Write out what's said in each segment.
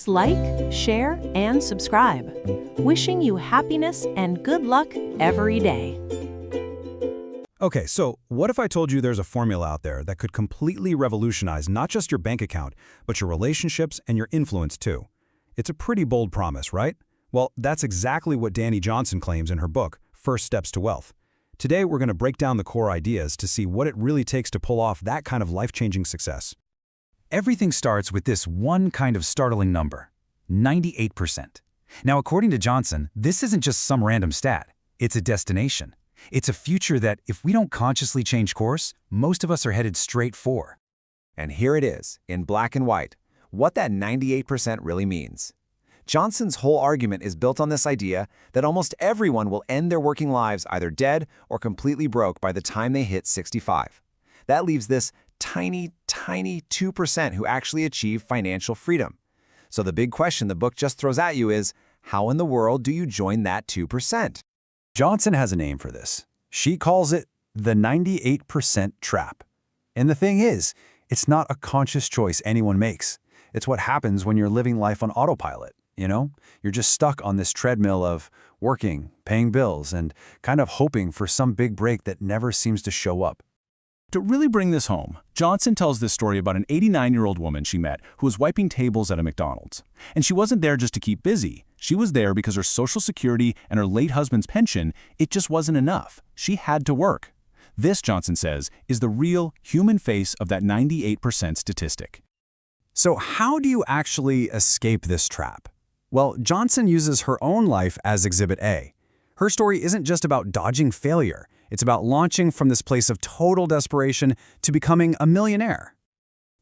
Please like, share, and subscribe. Wishing you happiness and good luck every day. Okay, so what if I told you there's a formula out there that could completely revolutionize not just your bank account, but your relationships and your influence too? It's a pretty bold promise, right? Well, that's exactly what Dani Johnson claims in her book, First Steps to Wealth. Today, we're going to break down the core ideas to see what it really takes to pull off that kind of life-changing success. Everything starts with this one kind of startling number, 98%. Now, according to Johnson, this isn't just some random stat. It's a destination. It's a future that, if we don't consciously change course, most of us are headed straight for. And here it is, in black and white, what that 98% really means. Johnson's whole argument is built on this idea that almost everyone will end their working lives either dead or completely broke by the time they hit 65. That leaves this tiny 2% who actually achieve financial freedom. So the big question the book just throws at you is, how in the world do you join that 2%? Johnson has a name for this. She calls it the 98% trap. And the thing is, it's not a conscious choice anyone makes. It's what happens when you're living life on autopilot, you know? You're just stuck on this treadmill of working, paying bills, and kind of hoping for some big break that never seems to show up. To really bring this home, Johnson tells this story about an 89-year-old woman she met who was wiping tables at a McDonald's. And she wasn't there just to keep busy. She was there because her Social Security and her late husband's pension, it just wasn't enough. She had to work. This, Johnson says, is the real human face of that 98% statistic. So how do you actually escape this trap? Well, Johnson uses her own life as Exhibit A. Her story isn't just about dodging failure. It's about launching from this place of total desperation to becoming a millionaire.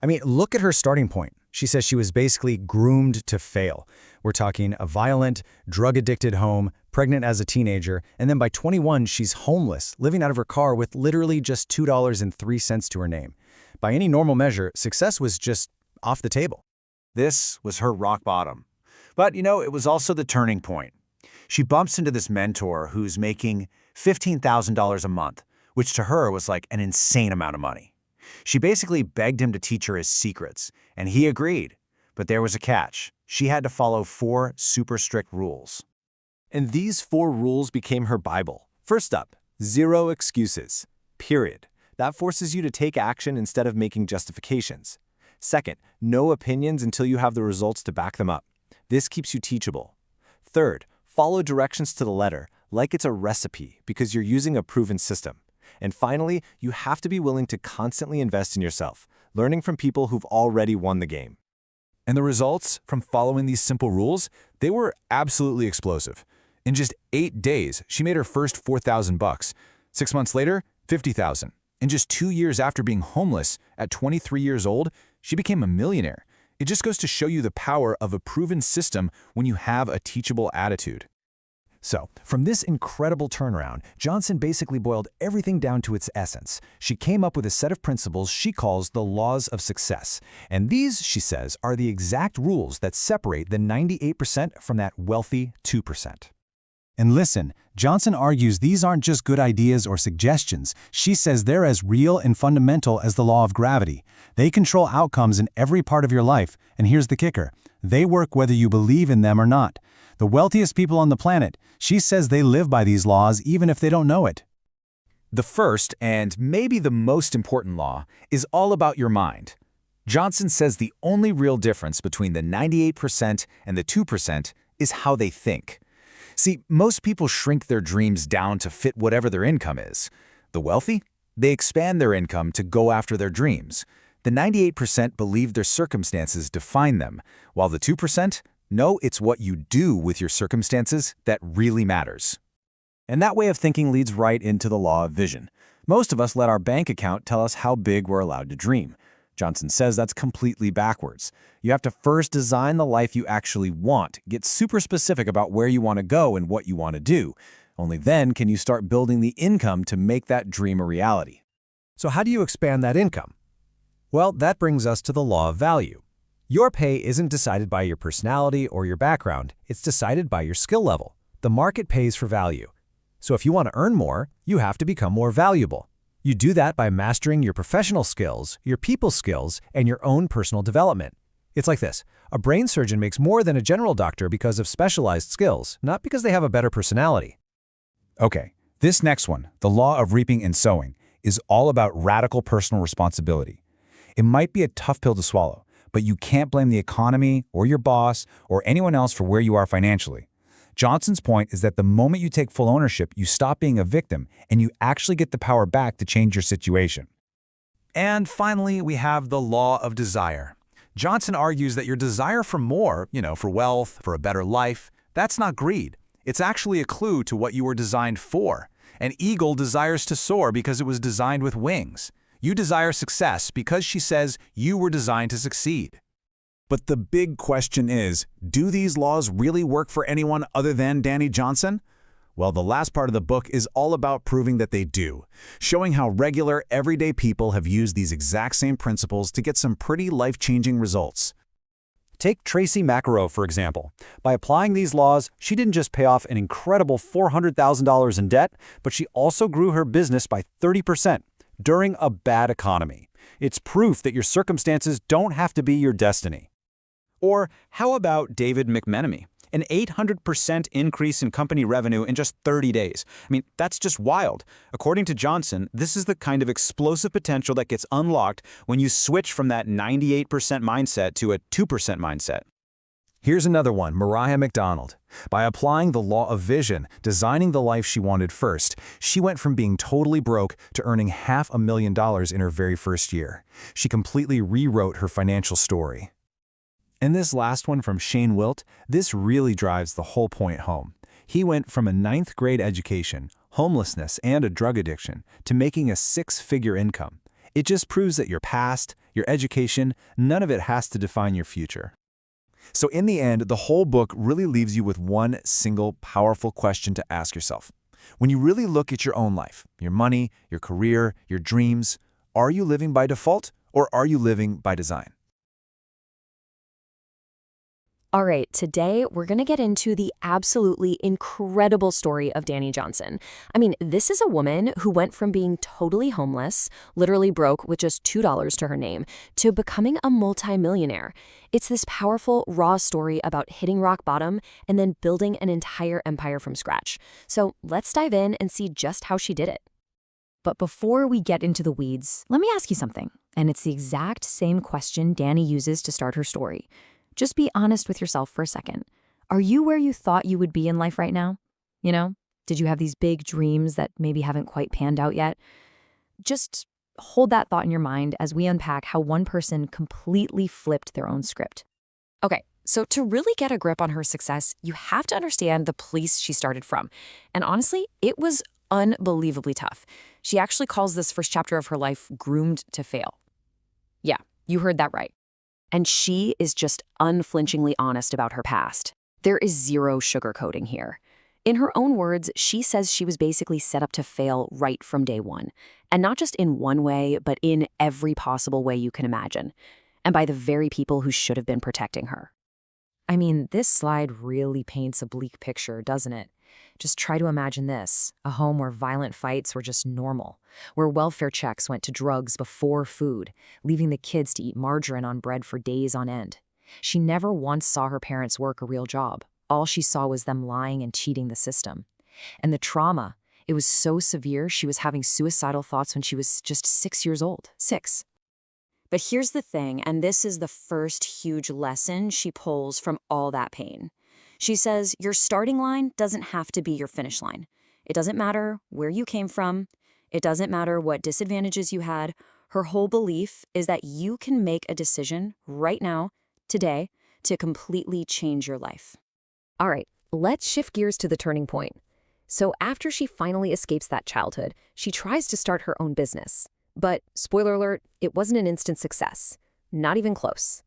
I mean, look at her starting point. She says she was basically groomed to fail. We're talking a violent, drug-addicted home, pregnant as a teenager, and then by 21, she's homeless, living out of her car with literally just $2.03 to her name. By any normal measure, success was just off the table. This was her rock bottom. But, it was also the turning point. She bumps into this mentor who's making $15,000 a month, which to her was like an insane amount of money. She basically begged him to teach her his secrets, and he agreed. But there was a catch. She had to follow 4 super strict rules. And these 4 rules became her Bible. First up, 0 excuses. Period. That forces you to take action instead of making justifications. Second, no opinions until you have the results to back them up. This keeps you teachable. Third, follow directions to the letter, like it's a recipe, because you're using a proven system. And finally, you have to be willing to constantly invest in yourself, learning from people who've already won the game. And the results from following these simple rules, they were absolutely explosive. In just 8 days, she made her first $4,000. 6 months later, $50,000. In just 2 years after being homeless, at 23 years old, she became a millionaire. It just goes to show you the power of a proven system when you have a teachable attitude. So, from this incredible turnaround, Johnson basically boiled everything down to its essence. She came up with a set of principles she calls the laws of success. And these, she says, are the exact rules that separate the 98% from that wealthy 2%. And listen, Johnson argues these aren't just good ideas or suggestions. She says they're as real and fundamental as the law of gravity. They control outcomes in every part of your life. And here's the kicker. They work whether you believe in them or not. The wealthiest people on the planet, she says they live by these laws even if they don't know it. The first, and maybe the most important law, is all about your mind. Johnson says the only real difference between the 98% and the 2% is how they think. See, most people shrink their dreams down to fit whatever their income is. The wealthy? They expand their income to go after their dreams. The 98% believe their circumstances define them, while the 2% know it's what you do with your circumstances that really matters. And that way of thinking leads right into the law of vision. Most of us let our bank account tell us how big we're allowed to dream. Johnson says that's completely backwards. You have to first design the life you actually want, get super specific about where you want to go and what you want to do. Only then can you start building the income to make that dream a reality. So how do you expand that income? Well, that brings us to the law of value. Your pay isn't decided by your personality or your background. It's decided by your skill level. The market pays for value. So if you want to earn more, you have to become more valuable. You do that by mastering your professional skills, your people skills, and your own personal development. It's like this. A brain surgeon makes more than a general doctor because of specialized skills, not because they have a better personality. Okay, this next one, the law of reaping and sowing, is all about radical personal responsibility. It might be a tough pill to swallow, but you can't blame the economy or your boss or anyone else for where you are financially. Johnson's point is that the moment you take full ownership, you stop being a victim and you actually get the power back to change your situation. And finally, we have the law of desire. Johnson argues that your desire for more, for wealth, for a better life, that's not greed. It's actually a clue to what you were designed for. An eagle desires to soar because it was designed with wings. You desire success because she says you were designed to succeed. But the big question is, do these laws really work for anyone other than Dani Johnson? Well, the last part of the book is all about proving that they do, showing how regular, everyday people have used these exact same principles to get some pretty life-changing results. Take Tracy McEnroe, for example. By applying these laws, she didn't just pay off an incredible $400,000 in debt, but she also grew her business by 30% during a bad economy. It's proof that your circumstances don't have to be your destiny. Or how about David McMenemy? An 800% increase in company revenue in just 30 days. I mean, that's just wild. According to Johnson, this is the kind of explosive potential that gets unlocked when you switch from that 98% mindset to a 2% mindset. Here's another one, Mariah McDonald. By applying the law of vision, designing the life she wanted first, she went from being totally broke to earning $500,000 in her very first year. She completely rewrote her financial story. And this last one from Shane Wilt, this really drives the whole point home. He went from a 9th grade education, homelessness, and a drug addiction to making a 6-figure income. It just proves that your past, your education, none of it has to define your future. So in the end, the whole book really leaves you with one single powerful question to ask yourself. When you really look at your own life, your money, your career, your dreams, are you living by default or are you living by design? All right, today we're going to get into the absolutely incredible story of Dani Johnson. I mean, this is a woman who went from being totally homeless, literally broke with just $2 to her name, to becoming a multimillionaire. It's this powerful, raw story about hitting rock bottom and then building an entire empire from scratch. So let's dive in and see just how she did it. But before we get into the weeds, let me ask you something. And it's the exact same question Dani uses to start her story. Just be honest with yourself for a second. Are you where you thought you would be in life right now? Did you have these big dreams that maybe haven't quite panned out yet? Just hold that thought in your mind as we unpack how one person completely flipped their own script. Okay, so to really get a grip on her success, you have to understand the place she started from. And honestly, it was unbelievably tough. She actually calls this first chapter of her life groomed to fail. Yeah, you heard that right. And she is just unflinchingly honest about her past. There is zero sugarcoating here. In her own words, she says she was basically set up to fail right from day one. And not just in one way, but in every possible way you can imagine. And by the very people who should have been protecting her. I mean, this slide really paints a bleak picture, doesn't it? Just try to imagine this, a home where violent fights were just normal, where welfare checks went to drugs before food, leaving the kids to eat margarine on bread for days on end. She never once saw her parents work a real job. All she saw was them lying and cheating the system. And the trauma, it was so severe she was having suicidal thoughts when she was just 6 years old. 6. But here's the thing, and this is the first huge lesson she pulls from all that pain. She says, your starting line doesn't have to be your finish line. It doesn't matter where you came from. It doesn't matter what disadvantages you had. Her whole belief is that you can make a decision right now, today, to completely change your life. All right, let's shift gears to the turning point. So after she finally escapes that childhood, she tries to start her own business. But, spoiler alert, it wasn't an instant success. Not even close.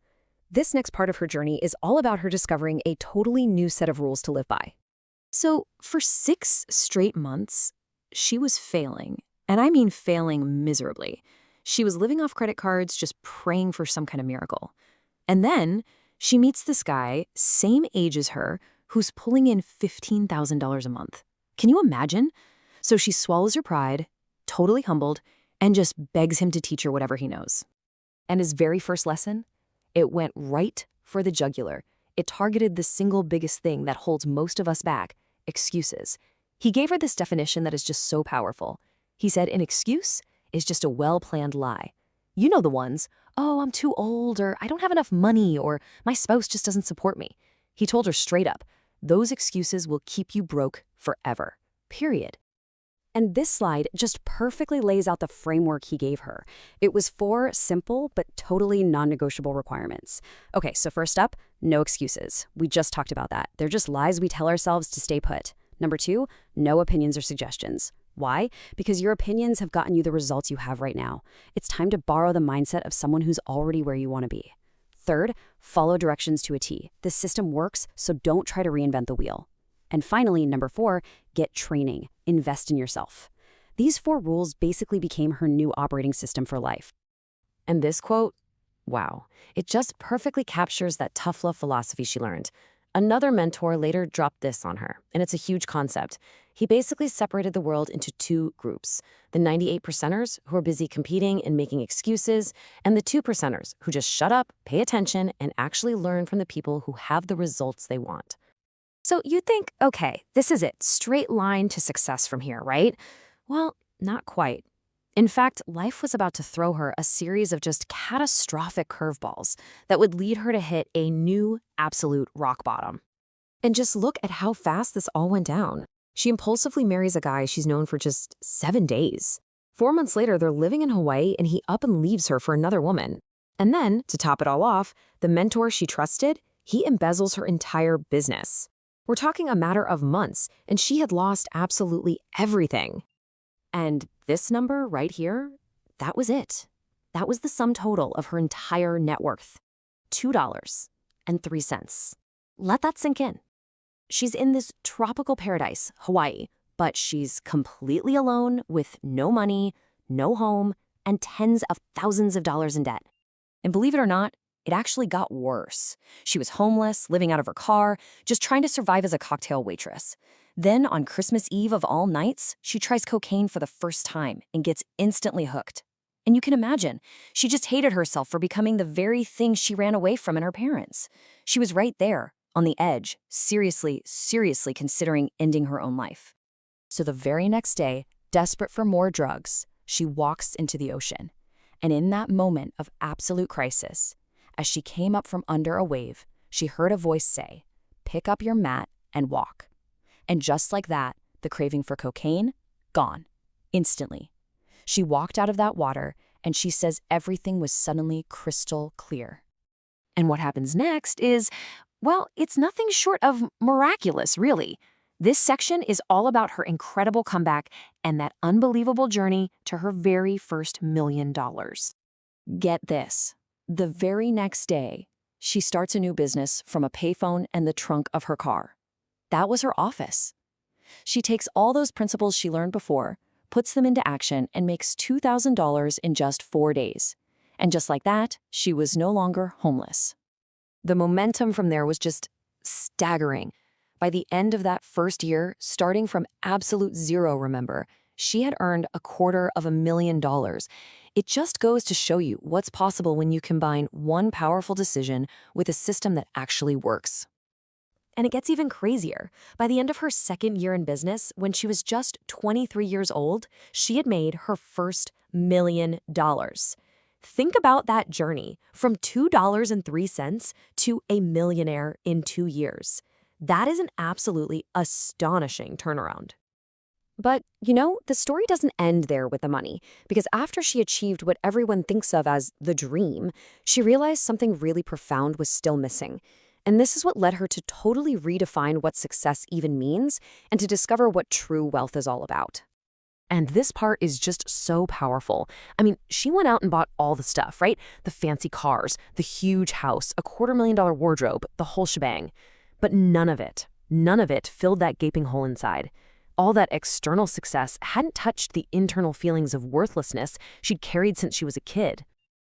This next part of her journey is all about her discovering a totally new set of rules to live by. So, for 6 straight months, she was failing. And I mean failing miserably. She was living off credit cards, just praying for some kind of miracle. And then, she meets this guy, same age as her, who's pulling in $15,000 a month. Can you imagine? So she swallows her pride, totally humbled, and just begs him to teach her whatever he knows. And his very first lesson? It went right for the jugular. It targeted the single biggest thing that holds most of us back: excuses. He gave her this definition that is just so powerful. He said an excuse is just a well-planned lie. You know the ones: oh, I'm too old, or I don't have enough money, or my spouse just doesn't support me. He told her straight up, those excuses will keep you broke forever. Period. And this slide just perfectly lays out the framework he gave her. It was 4 simple but totally non-negotiable requirements. Okay, so first up, no excuses. We just talked about that. They're just lies we tell ourselves to stay put. Number 2, no opinions or suggestions. Why? Because your opinions have gotten you the results you have right now. It's time to borrow the mindset of someone who's already where you want to be. Third, follow directions to a T. This system works, so don't try to reinvent the wheel. And finally, number 4, get training. Invest in yourself. These 4 rules basically became her new operating system for life. And this quote, wow, it just perfectly captures that tough love philosophy she learned. Another mentor later dropped this on her, and it's a huge concept. He basically separated the world into 2 groups: the 98%ers, who are busy competing and making excuses, and the 2%ers, who just shut up, pay attention, and actually learn from the people who have the results they want. So you think, okay, this is it, straight line to success from here, right? Well, not quite. In fact, life was about to throw her a series of just catastrophic curveballs that would lead her to hit a new absolute rock bottom. And just look at how fast this all went down. She impulsively marries a guy she's known for just 7 days. 4 months later, they're living in Hawaii, and he up and leaves her for another woman. And then, to top it all off, the mentor she trusted, he embezzles her entire business. We're talking a matter of months, and she had lost absolutely everything. And this number right here, that was it. That was the sum total of her entire net worth. $2.03. Let that sink in. She's in this tropical paradise, Hawaii, but she's completely alone with no money, no home, and tens of thousands of dollars in debt. And believe it or not, it actually got worse. She was homeless, living out of her car, just trying to survive as a cocktail waitress. Then, on Christmas Eve of all nights, she tries cocaine for the first time and gets instantly hooked. And you can imagine, she just hated herself for becoming the very thing she ran away from in her parents. She was right there, on the edge, seriously considering ending her own life. So the very next day, desperate for more drugs, she walks into the ocean. And in that moment of absolute crisis, as she came up from under a wave, she heard a voice say, "Pick up your mat and walk." And just like that, the craving for cocaine, gone, instantly. She walked out of that water, and she says everything was suddenly crystal clear. And what happens next is, well, it's nothing short of miraculous, really. This section is all about her incredible comeback and that unbelievable journey to her very first $1 million. Get this. The very next day, she starts a new business from a payphone and the trunk of her car. That was her office. She takes all those principles she learned before, puts them into action, and makes $2,000 in just 4 days. And just like that, she was no longer homeless. The momentum from there was just staggering. By the end of that first year, starting from absolute zero, remember, she had earned $250,000. It just goes to show you what's possible when you combine one powerful decision with a system that actually works. And it gets even crazier. By the end of her second year in business, when she was just 23 years old, she had made her first $1 million. Think about that journey from $2.03 to a millionaire in 2 years. That is an absolutely astonishing turnaround. But, you know, the story doesn't end there with the money, because after she achieved what everyone thinks of as the dream, she realized something really profound was still missing. And this is what led her to totally redefine what success even means and to discover what true wealth is all about. And this part is just so powerful. I mean, she went out and bought all the stuff, right? The fancy cars, the huge house, a $250,000 wardrobe, the whole shebang. But none of it filled that gaping hole inside. All that external success hadn't touched the internal feelings of worthlessness she'd carried since she was a kid.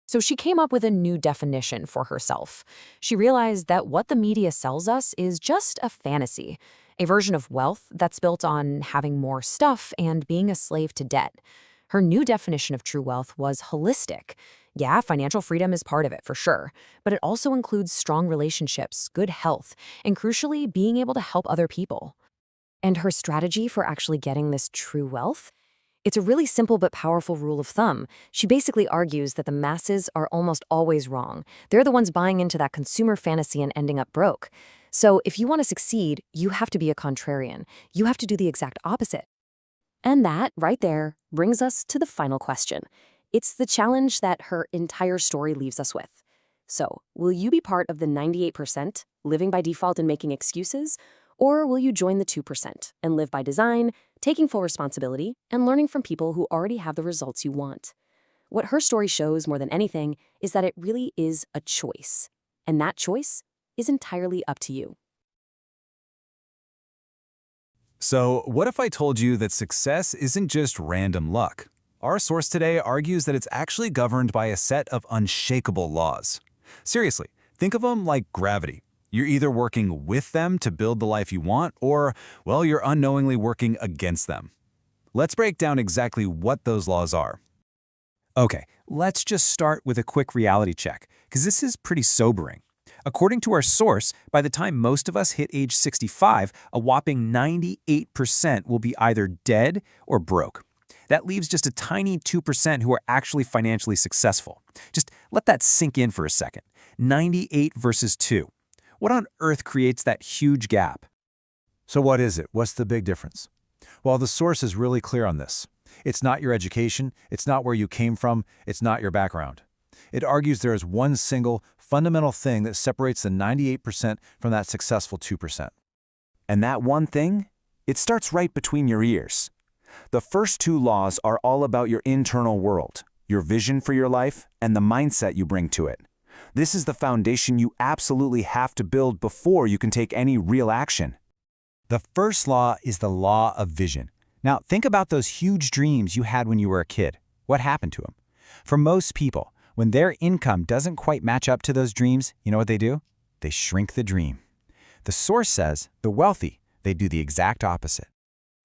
So she came up with a new definition for herself. She realized that what the media sells us is just a fantasy, a version of wealth that's built on having more stuff and being a slave to debt. Her new definition of true wealth was holistic. Yeah, financial freedom is part of it for sure, but it also includes strong relationships, good health, and crucially, being able to help other people. And her strategy for actually getting this true wealth? It's a really simple but powerful rule of thumb. She basically argues that the masses are almost always wrong. They're the ones buying into that consumer fantasy and ending up broke. So if you want to succeed, you have to be a contrarian. You have to do the exact opposite. And that, right there, brings us to the final question. It's the challenge that her entire story leaves us with. So, will you be part of the 98%, living by default and making excuses? Or will you join the 2% and live by design, taking full responsibility, and learning from people who already have the results you want? What her story shows more than anything is that it really is a choice. And that choice is entirely up to you. So, what if I told you that success isn't just random luck? Our source today argues that it's actually governed by a set of unshakable laws. Seriously, think of them like gravity. You're either working with them to build the life you want, or, well, you're unknowingly working against them. Let's break down exactly what those laws are. Okay, let's just start with a quick reality check, because this is pretty sobering. According to our source, by the time most of us hit age 65, a whopping 98% will be either dead or broke. That leaves just a tiny 2% who are actually financially successful. Just let that sink in for a second. 98 versus 2. What on earth creates that huge gap? So what is it? What's the big difference? Well, the source is really clear on this. It's not your education, it's not where you came from, it's not your background. It argues there is one single, fundamental thing that separates the 98% from that successful 2%. And that one thing? It starts right between your ears. The first two laws are all about your internal world, your vision for your life, and the mindset you bring to it. This is the foundation you absolutely have to build before you can take any real action. The first law is the law of vision. Now, think about those huge dreams you had when you were a kid. What happened to them? For most people, when their income doesn't quite match up to those dreams, you know what they do? They shrink the dream. The source says the wealthy, they do the exact opposite.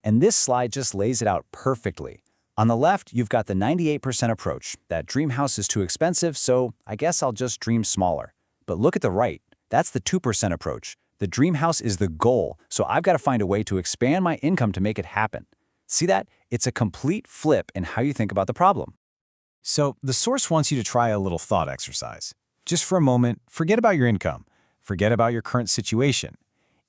And this slide just lays it out perfectly. On the left, you've got the 98% approach. That dream house is too expensive, so I guess I'll just dream smaller. But look at the right. That's the 2% approach. The dream house is the goal, so I've got to find a way to expand my income to make it happen. See that? It's a complete flip in how you think about the problem. So the source wants you to try a little thought exercise. Just for a moment, forget about your income. Forget about your current situation.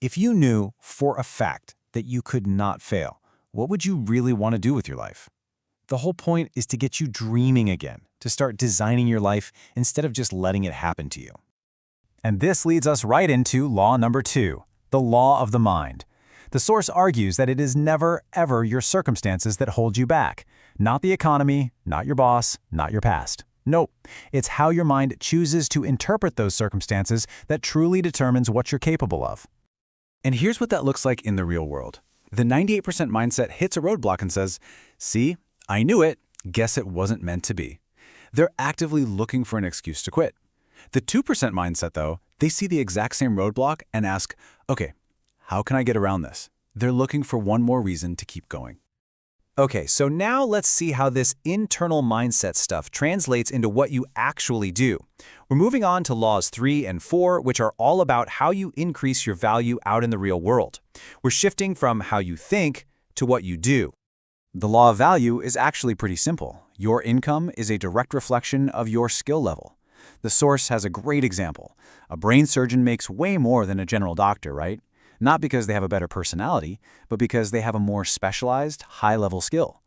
If you knew for a fact that you could not fail, what would you really want to do with your life? The whole point is to get you dreaming again, to start designing your life instead of just letting it happen to you. And this leads us right into law number 2, the law of the mind. The source argues that it is never, ever your circumstances that hold you back. Not the economy, not your boss, not your past. Nope, it's how your mind chooses to interpret those circumstances that truly determines what you're capable of. And here's what that looks like in the real world. The 98% mindset hits a roadblock and says, "See, I knew it. Guess it wasn't meant to be." They're actively looking for an excuse to quit. The 2% mindset, though, they see the exact same roadblock and ask, "Okay, how can I get around this?" They're looking for one more reason to keep going. Okay, so now let's see how this internal mindset stuff translates into what you actually do. We're moving on to laws 3 and 4, which are all about how you increase your value out in the real world. We're shifting from how you think to what you do. The law of value is actually pretty simple. Your income is a direct reflection of your skill level. The source has a great example. A brain surgeon makes way more than a general doctor, right? Not because they have a better personality, but because they have a more specialized, high-level skill.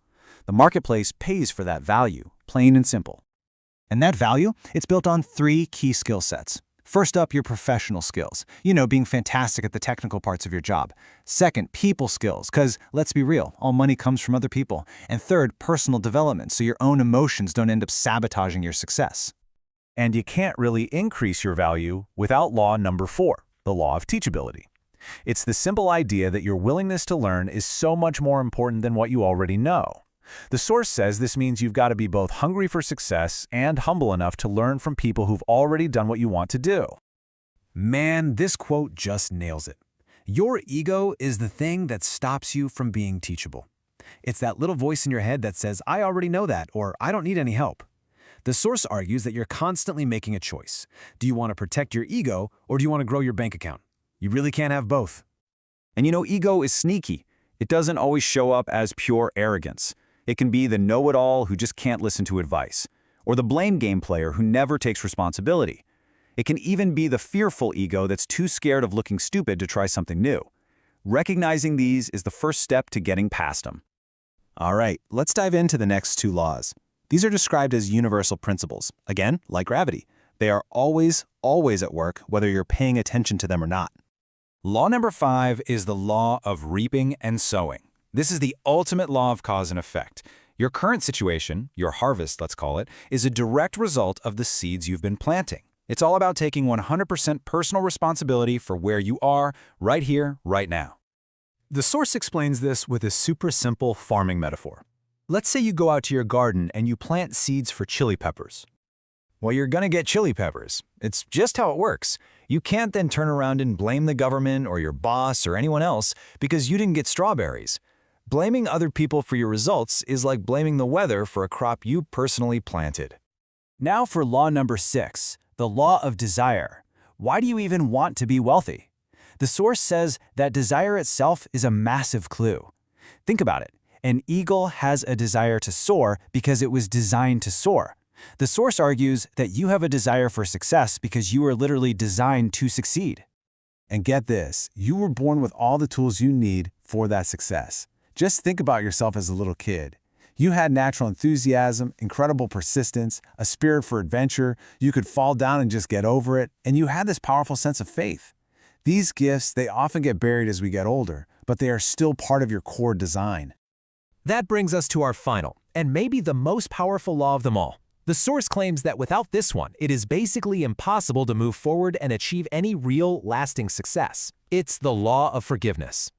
The marketplace pays for that value, plain and simple. And that value, it's built on 3 key skill sets. First up, your professional skills. Being fantastic at the technical parts of your job. Second, people skills, because let's be real, all money comes from other people. And third, personal development, so your own emotions don't end up sabotaging your success. And you can't really increase your value without law number 4, the law of teachability. It's the simple idea that your willingness to learn is so much more important than what you already know. The source says this means you've got to be both hungry for success and humble enough to learn from people who've already done what you want to do. Man, this quote just nails it. Your ego is the thing that stops you from being teachable. It's that little voice in your head that says, "I already know that," or "I don't need any help." The source argues that you're constantly making a choice. Do you want to protect your ego, or do you want to grow your bank account? You really can't have both. And ego is sneaky. It doesn't always show up as pure arrogance. It can be the know-it-all who just can't listen to advice, or the blame game player who never takes responsibility. It can even be the fearful ego that's too scared of looking stupid to try something new. Recognizing these is the first step to getting past them. All right, let's dive into the next two laws. These are described as universal principles. Again, like gravity, they are always at work, whether you're paying attention to them or not. Law number 5 is the law of reaping and sowing. This is the ultimate law of cause and effect. Your current situation, your harvest, let's call it, is a direct result of the seeds you've been planting. It's all about taking 100% personal responsibility for where you are, right here, right now. The source explains this with a super simple farming metaphor. Let's say you go out to your garden and you plant seeds for chili peppers. Well, you're gonna get chili peppers. It's just how it works. You can't then turn around and blame the government or your boss or anyone else because you didn't get strawberries. Blaming other people for your results is like blaming the weather for a crop you personally planted. Now for law number 6, the law of desire. Why do you even want to be wealthy? The source says that desire itself is a massive clue. Think about it. An eagle has a desire to soar because it was designed to soar. The source argues that you have a desire for success because you are literally designed to succeed. And get this, you were born with all the tools you need for that success. Just think about yourself as a little kid. You had natural enthusiasm, incredible persistence, a spirit for adventure, you could fall down and just get over it, and you had this powerful sense of faith. These gifts, they often get buried as we get older, but they are still part of your core design. That brings us to our final, and maybe the most powerful law of them all. The source claims that without this one, it is basically impossible to move forward and achieve any real, lasting success. It's the law of forgiveness.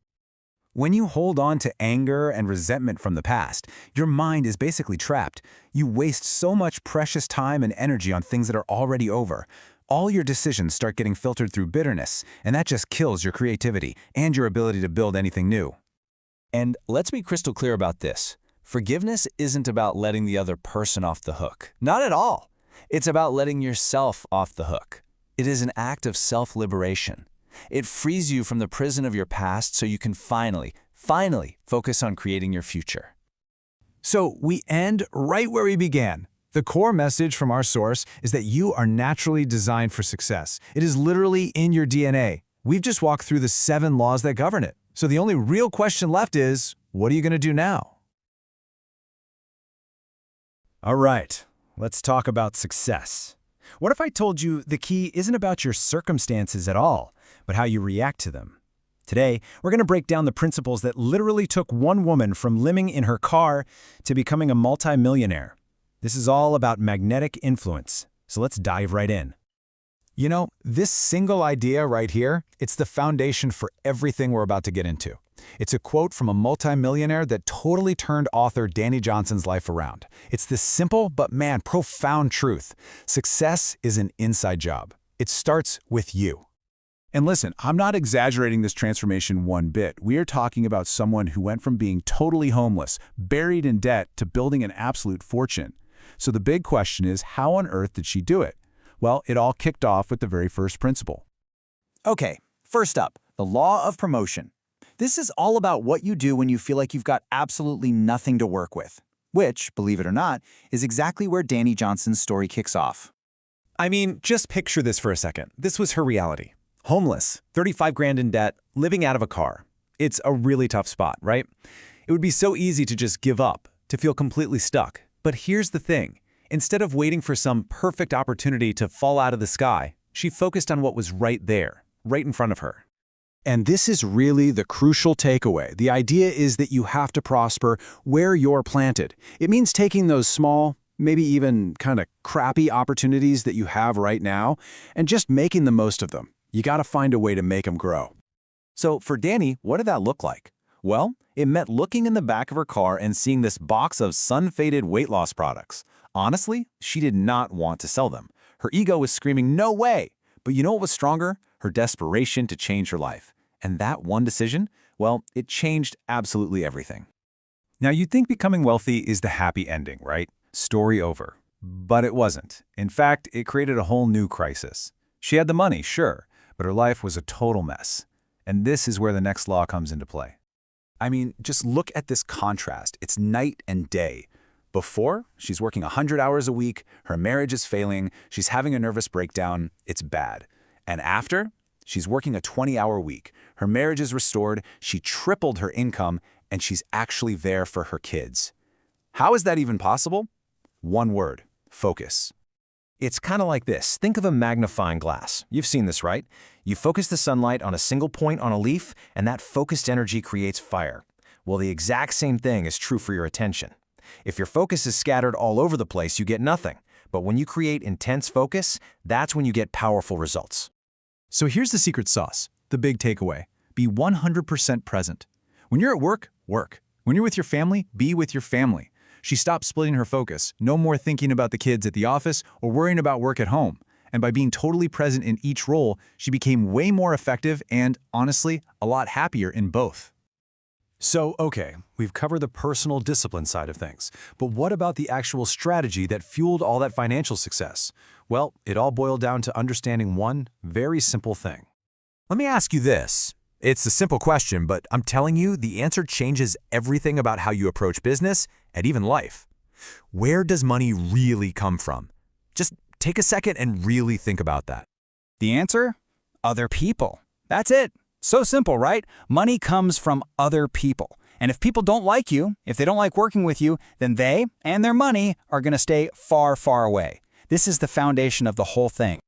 When you hold on to anger and resentment from the past, your mind is basically trapped. You waste so much precious time and energy on things that are already over. All your decisions start getting filtered through bitterness, and that just kills your creativity and your ability to build anything new. And let's be crystal clear about this. Forgiveness isn't about letting the other person off the hook. Not at all. It's about letting yourself off the hook. It is an act of self-liberation. It frees you from the prison of your past so you can finally focus on creating your future. So we end right where we began. The core message from our source is that you are naturally designed for success. It is literally in your DNA. We've just walked through the 7 laws that govern it. So the only real question left is, what are you going to do now? All right, let's talk about success. What if I told you the key isn't about your circumstances at all, but how you react to them? Today, we're going to break down the principles that literally took one woman from living in her car to becoming a multi-millionaire. This is all about magnetic influence, so let's dive right in. You know, this single idea right here, it's the foundation for everything we're about to get into. It's a quote from a multi-millionaire that totally turned author Dani Johnson's life around. It's this simple but, man, profound truth. Success is an inside job. It starts with you. And listen, I'm not exaggerating this transformation one bit. We are talking about someone who went from being totally homeless, buried in debt, to building an absolute fortune. So the big question is, how on earth did she do it? Well, it all kicked off with the very first principle. Okay, first up, the law of promotion. This is all about what you do when you feel like you've got absolutely nothing to work with, which, believe it or not, is exactly where Dani Johnson's story kicks off. I mean, just picture this for a second. This was her reality. Homeless, 35 grand in debt, living out of a car. It's a really tough spot, right? It would be so easy to just give up, to feel completely stuck. But here's the thing. Instead of waiting for some perfect opportunity to fall out of the sky, she focused on what was right there, right in front of her. And this is really the crucial takeaway. The idea is that you have to prosper where you're planted. It means taking those small, maybe even kind of crappy opportunities that you have right now and just making the most of them. You got to find a way to make them grow. So for Dani, what did that look like? Well, it meant looking in the back of her car and seeing this box of sun-faded weight loss products. Honestly, she did not want to sell them. Her ego was screaming, no way! But you know what was stronger? Her desperation to change her life. And that one decision, well, it changed absolutely everything. Now, you'd think becoming wealthy is the happy ending, right? Story over. But it wasn't. In fact, it created a whole new crisis. She had the money, sure, but her life was a total mess. And this is where the next law comes into play. I mean, just look at this contrast. It's night and day. Before, she's working 100 hours a week, her marriage is failing, she's having a nervous breakdown, it's bad. And after, she's working a 20-hour week, her marriage is restored, she tripled her income, and she's actually there for her kids. How is that even possible? One word: focus. It's kind of like this. Think of a magnifying glass. You've seen this, right? You focus the sunlight on a single point on a leaf, and that focused energy creates fire. Well, the exact same thing is true for your attention. If your focus is scattered all over the place, you get nothing. But when you create intense focus, that's when you get powerful results. So here's the secret sauce, the big takeaway. Be 100% present. When you're at work, work. When you're with your family, be with your family. She stopped splitting her focus, no more thinking about the kids at the office or worrying about work at home. And by being totally present in each role, she became way more effective and, honestly, a lot happier in both. So, okay, we've covered the personal discipline side of things, but what about the actual strategy that fueled all that financial success? Well, it all boiled down to understanding one very simple thing. Let me ask you this. It's a simple question, but I'm telling you, the answer changes everything about how you approach business and even life. Where does money really come from? Just take a second and really think about that. The answer? Other people. That's it. So simple, right? Money comes from other people. And if people don't like you, if they don't like working with you, then they and their money are going to stay far, far away. This is the foundation of the whole thing.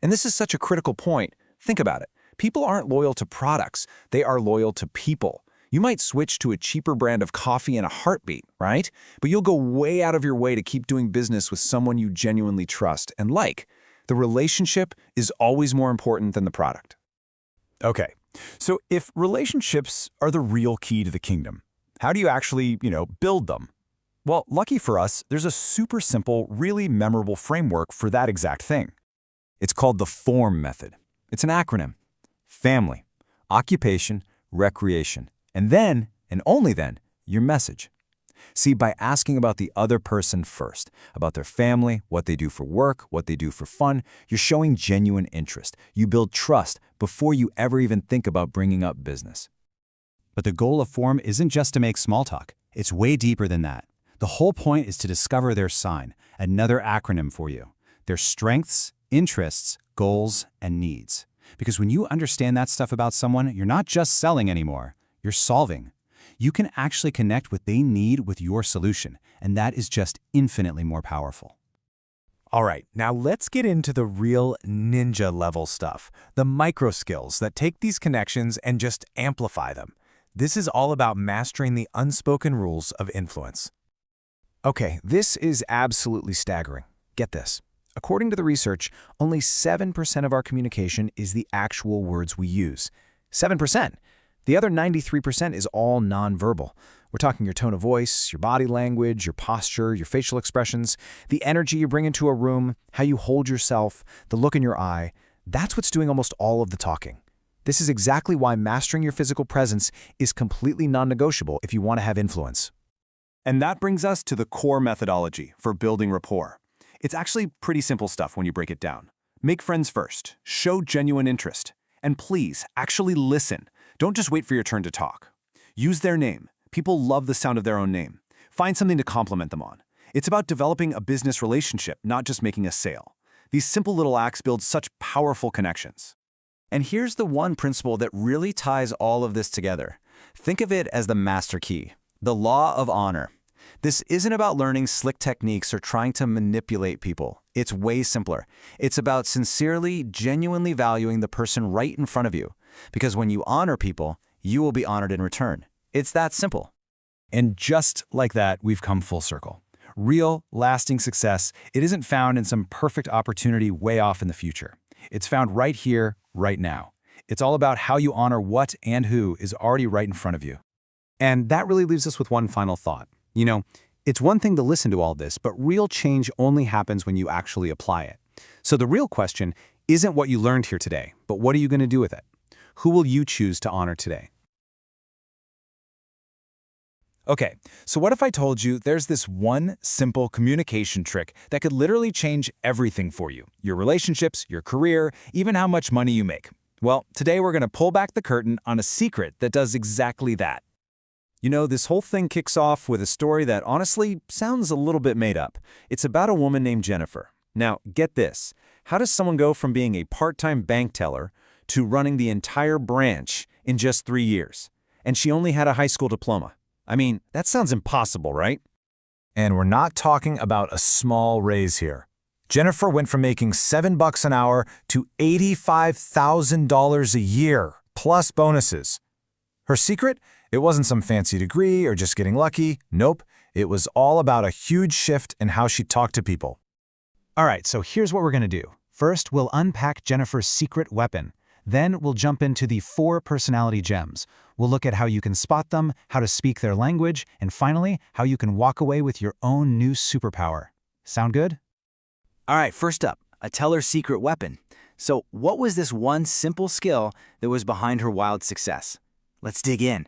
And this is such a critical point. Think about it. People aren't loyal to products. They are loyal to people. You might switch to a cheaper brand of coffee in a heartbeat, right? But you'll go way out of your way to keep doing business with someone you genuinely trust and like. The relationship is always more important than the product. Okay, so if relationships are the real key to the kingdom, how do you actually, build them? Well, lucky for us, there's a super simple, really memorable framework for that exact thing. It's called the FORM method. It's an acronym. Family, occupation, recreation, and then, and only then, your message. See, by asking about the other person first, about their family, what they do for work, what they do for fun, you're showing genuine interest. You build trust before you ever even think about bringing up business. But the goal of FORM isn't just to make small talk. It's way deeper than that. The whole point is to discover their sign, another acronym for you, their strengths, interests, goals, and needs. Because when you understand that stuff about someone, you're not just selling anymore, you're solving. You can actually connect what they need with your solution, and that is just infinitely more powerful. All right, now let's get into the real ninja level stuff, the micro skills that take these connections and just amplify them. This is all about mastering the unspoken rules of influence. Okay, this is absolutely staggering. Get this. According to the research, only 7% of our communication is the actual words we use. 7%. The other 93% is all nonverbal. We're talking your tone of voice, your body language, your posture, your facial expressions, the energy you bring into a room, how you hold yourself, the look in your eye. That's what's doing almost all of the talking. This is exactly why mastering your physical presence is completely non-negotiable if you want to have influence. And that brings us to the core methodology for building rapport. It's actually pretty simple stuff when you break it down. Make friends first, show genuine interest, and please, actually listen. Don't just wait for your turn to talk. Use their name. People love the sound of their own name. Find something to compliment them on. It's about developing a business relationship, not just making a sale. These simple little acts build such powerful connections. And here's the one principle that really ties all of this together. Think of it as the master key, the law of honor. This isn't about learning slick techniques or trying to manipulate people. It's way simpler. It's about sincerely, genuinely valuing the person right in front of you. Because when you honor people, you will be honored in return. It's that simple. And just like that, we've come full circle. Real, lasting success, it isn't found in some perfect opportunity way off in the future. It's found right here, right now. It's all about how you honor what and who is already right in front of you. And that really leaves us with one final thought. It's one thing to listen to all this, but real change only happens when you actually apply it. So the real question isn't what you learned here today, but what are you going to do with it? Who will you choose to honor today? Okay, so what if I told you there's this one simple communication trick that could literally change everything for you? Your relationships, your career, even how much money you make. Well, today we're going to pull back the curtain on a secret that does exactly that. You know, this whole thing kicks off with a story that honestly sounds a little bit made up. It's about a woman named Jennifer. Now, get this. How does someone go from being a part-time bank teller to running the entire branch in just 3 years? And she only had a high school diploma. I mean, that sounds impossible, right? And we're not talking about a small raise here. Jennifer went from making $7 an hour to $85,000 a year, plus bonuses. Her secret? It wasn't some fancy degree or just getting lucky. Nope, it was all about a huge shift in how she talked to people. All right, so here's what we're going to do. First, we'll unpack Jennifer's secret weapon. Then we'll jump into the 4 personality gems. We'll look at how you can spot them, how to speak their language, and finally, how you can walk away with your own new superpower. Sound good? All right, first up, a teller's secret weapon. So what was this one simple skill that was behind her wild success? Let's dig in.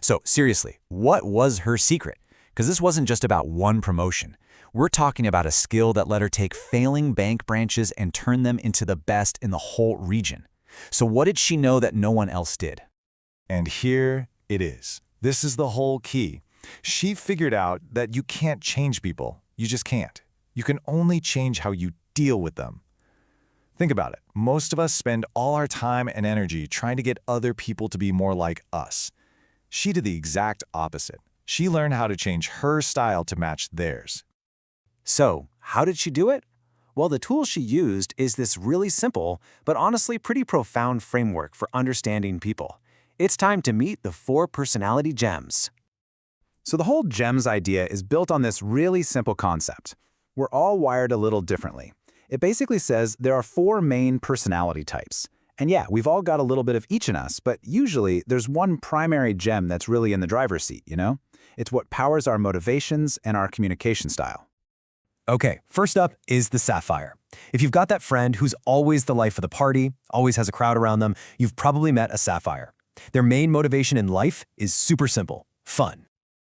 So seriously, what was her secret? Because this wasn't just about one promotion. We're talking about a skill that let her take failing bank branches and turn them into the best in the whole region. So what did she know that no one else did? And here it is. This is the whole key. She figured out that you can't change people. You just can't. You can only change how you deal with them. Think about it. Most of us spend all our time and energy trying to get other people to be more like us. She did the exact opposite. She learned how to change her style to match theirs. So, how did she do it? Well, the tool she used is this really simple, but honestly pretty profound framework for understanding people. It's time to meet the 4 personality gems. So the whole GEMS idea is built on this really simple concept. We're all wired a little differently. It basically says there are 4 main personality types. And yeah, we've all got a little bit of each in us, but usually there's one primary gem that's really in the driver's seat, you know? It's what powers our motivations and our communication style. Okay, first up is the Sapphire. If you've got that friend who's always the life of the party, always has a crowd around them, you've probably met a Sapphire. Their main motivation in life is super simple: fun.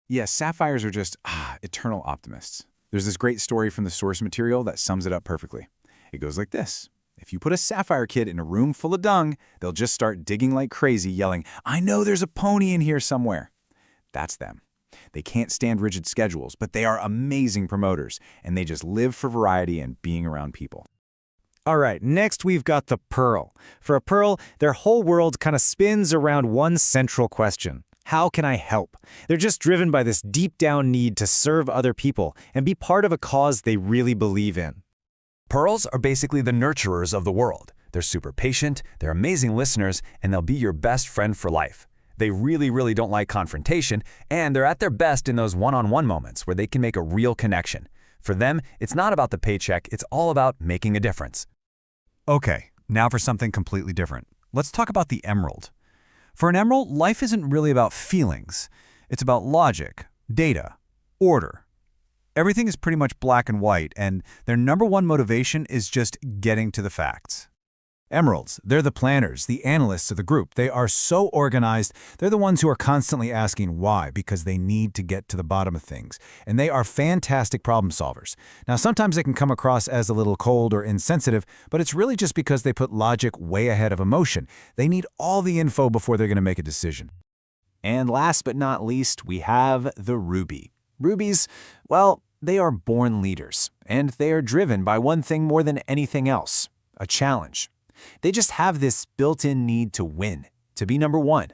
Yes, sapphires are just eternal optimists. There's this great story from the source material that sums it up perfectly. It goes like this. If you put a sapphire kid in a room full of dung, they'll just start digging like crazy, yelling, "I know there's a pony in here somewhere." That's them. They can't stand rigid schedules, but they are amazing promoters, and they just live for variety and being around people. All right, next we've got the Pearl. For a Pearl, their whole world kind of spins around one central question: how can I help? They're just driven by this deep-down need to serve other people and be part of a cause they really believe in. Pearls are basically the nurturers of the world. They're super patient, they're amazing listeners, and they'll be your best friend for life. They really don't like confrontation, and they're at their best in those one-on-one moments where they can make a real connection. For them, it's not about the paycheck, it's all about making a difference. Okay, now for something completely different. Let's talk about the emerald. For an emerald, life isn't really about feelings. It's about logic, data, order. Everything is pretty much black and white, and their number one motivation is just getting to the facts. Emeralds, they're the planners, the analysts of the group. They are so organized, they're the ones who are constantly asking why, because they need to get to the bottom of things. And they are fantastic problem solvers. Now, sometimes they can come across as a little cold or insensitive, but it's really just because they put logic way ahead of emotion. They need all the info before they're going to make a decision. And last but not least, we have the Ruby. Rubies, well, they are born leaders, and they are driven by one thing more than anything else: a challenge. They just have this built-in need to win, to be number one.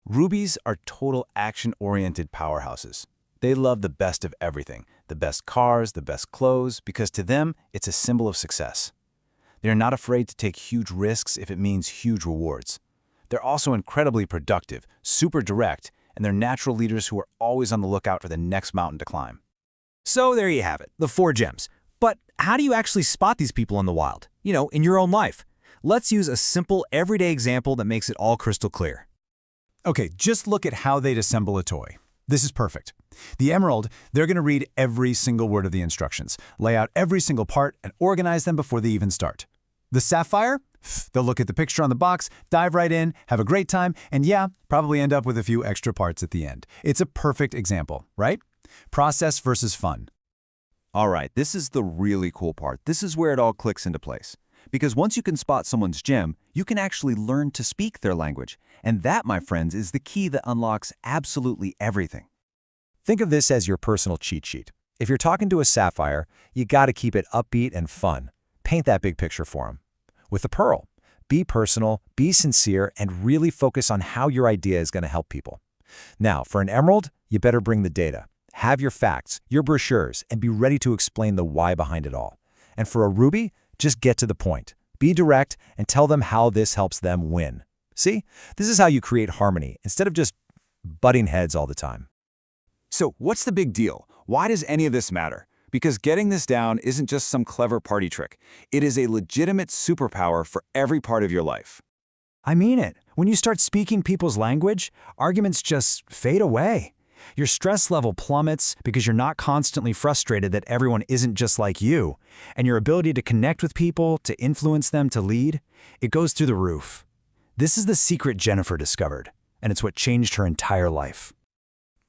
Rubies are total action-oriented powerhouses. They love the best of everything, the best cars, the best clothes, because to them, it's a symbol of success. They're not afraid to take huge risks if it means huge rewards. They're also incredibly productive, super direct, and they're natural leaders who are always on the lookout for the next mountain to climb. So there you have it, the 4 gems. But how do you actually spot these people in the wild? You know, in your own life. Let's use a simple, everyday example that makes it all crystal clear. Okay, just look at how they'd assemble a toy. This is perfect. The emerald, they're going to read every single word of the instructions, lay out every single part, and organize them before they even start. The Sapphire? They'll look at the picture on the box, dive right in, have a great time, and yeah, probably end up with a few extra parts at the end. It's a perfect example, right? Process versus fun. All right, this is the really cool part. This is where it all clicks into place. Because once you can spot someone's gem, you can actually learn to speak their language. And that, my friends, is the key that unlocks absolutely everything. Think of this as your personal cheat sheet. If you're talking to a Sapphire, you gotta keep it upbeat and fun. Paint that big picture for them. With a Pearl, be personal, be sincere, and really focus on how your idea is gonna help people. Now, for an Emerald, you better bring the data. Have your facts, your brochures, and be ready to explain the why behind it all. And for a Ruby, just get to the point. Be direct and tell them how this helps them win. See? This is how you create harmony instead of just butting heads all the time. So what's the big deal? Why does any of this matter? Because getting this down isn't just some clever party trick. It is a legitimate superpower for every part of your life. I mean it. When you start speaking people's language, arguments just fade away. Your stress level plummets because you're not constantly frustrated that everyone isn't just like you, and your ability to connect with people, to influence them, to lead, it goes through the roof. This is the secret Jennifer discovered, and it's what changed her entire life.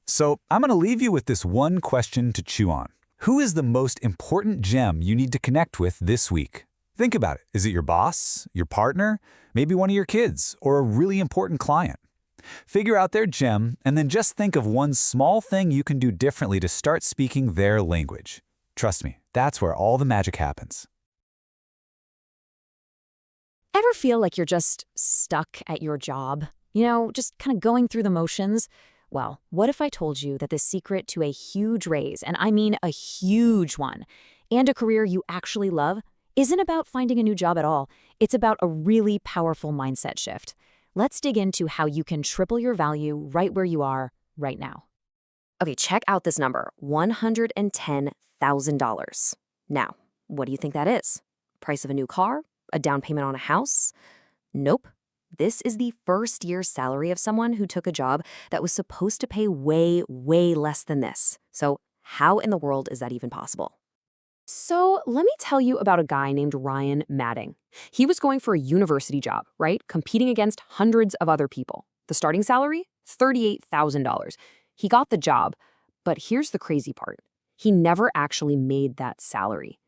So I'm going to leave you with this one question to chew on. Who is the most important gem you need to connect with this week? Think about it. Is it your boss, your partner, maybe one of your kids, or a really important client? Figure out their gem, and then just think of one small thing you can do differently to start speaking their language. Trust me, that's where all the magic happens. Ever feel like you're just stuck at your job? You know, just kind of going through the motions? Well, what if I told you that the secret to a huge raise, and I mean a huge one, and a career you actually love, isn't about finding a new job at all. It's about a really powerful mindset shift. Let's dig into how you can triple your value right where you are right now. Okay, check out this number, $110,000. Now, what do you think that is? Price of a new car? A down payment on a house? Nope. This is the first year's salary of someone who took a job that was supposed to pay way, way less than this. So how in the world is that even possible? So let me tell you about a guy named Ryan Madding. He was going for a university job, right? Competing against hundreds of other people. The starting salary? $38,000. He got the job, but here's the crazy part. He never actually made that salary.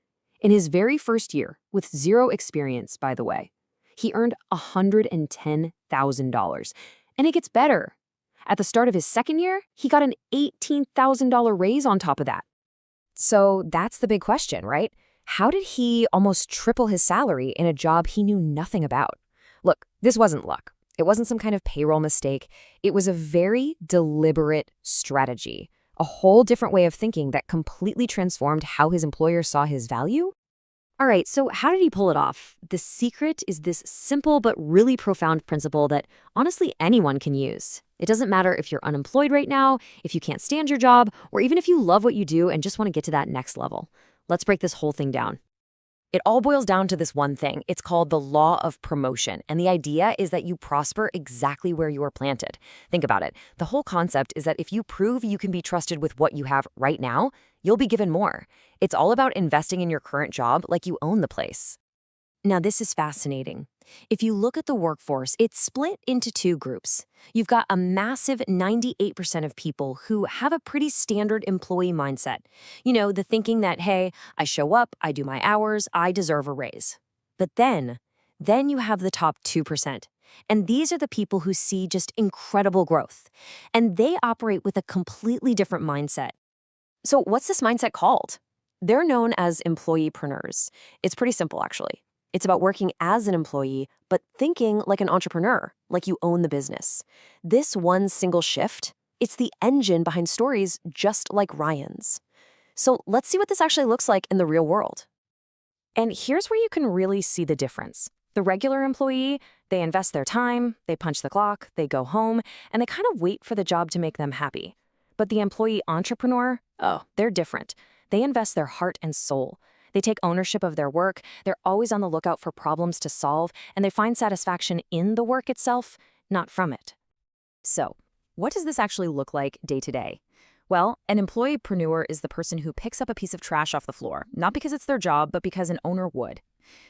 In his very first year, with zero experience, by the way, he earned $110,000. And it gets better. At the start of his second year, he got an $18,000 raise on top of that. So that's the big question, right? How did he almost triple his salary in a job he knew nothing about? Look, this wasn't luck. It wasn't some kind of payroll mistake. It was a very deliberate strategy, a whole different way of thinking that completely transformed how his employer saw his value. All right, so how did he pull it off? The secret is this simple but really profound principle that honestly anyone can use. It doesn't matter if you're unemployed right now, if you can't stand your job, or even if you love what you do and just want to get to that next level. Let's break this whole thing down. It all boils down to this one thing. It's called the law of promotion. And the idea is that you prosper exactly where you are planted. Think about it. The whole concept is that if you prove you can be trusted with what you have right now, you'll be given more. It's all about investing in your current job like you own the place. Now, this is fascinating. If you look at the workforce, it's split into two groups. You've got a massive 98% of people who have a pretty standard employee mindset. You know, the thinking that, hey, I show up, I do my hours, I deserve a raise. But then you have the top 2%. And these are the people who see just incredible growth. And they operate with a completely different mindset. So what's this mindset called? They're known as employee-preneurs. It's pretty simple, actually. It's about working as an employee, but thinking like an entrepreneur, like you own the business. This one single shift, it's the engine behind stories just like Ryan's. So let's see what this actually looks like in the real world. And here's where you can really see the difference. The regular employee, they invest their time, they punch the clock, they go home, and they kind of wait for the job to make them happy. But the employee entrepreneur, oh, they're different. They invest their heart and soul. They take ownership of their work, they're always on the lookout for problems to solve, and they find satisfaction in the work itself, not from it. So, what does this actually look like day to day? Well, an employee-preneur is the person who picks up a piece of trash off the floor, not because it's their job, but because an owner would.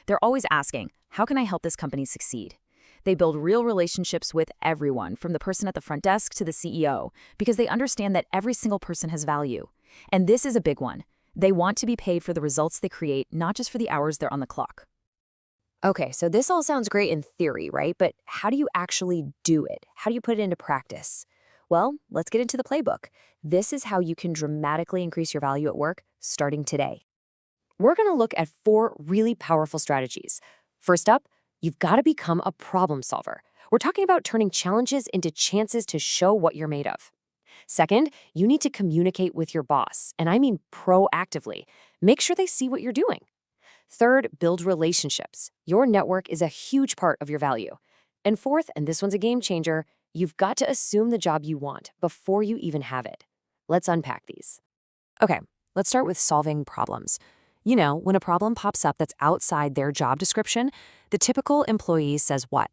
They're always asking, how can I help this company succeed? They build real relationships with everyone, from the person at the front desk to the CEO, because they understand that every single person has value. And this is a big one. They want to be paid for the results they create, not just for the hours they're on the clock. Okay, so this all sounds great in theory, right? But how do you actually do it? How do you put it into practice? Well, let's get into the playbook. This is how you can dramatically increase your value at work starting today. We're going to look at 4 really powerful strategies. First up, you've got to become a problem solver. We're talking about turning challenges into chances to show what you're made of. Second, you need to communicate with your boss, and I mean proactively. Make sure they see what you're doing. Third, build relationships. Your network is a huge part of your value. And fourth, and this one's a game changer, you've got to assume the job you want before you even have it. Let's unpack these. Okay, let's start with solving problems. You know, when a problem pops up that's outside their job description, the typical employee says what?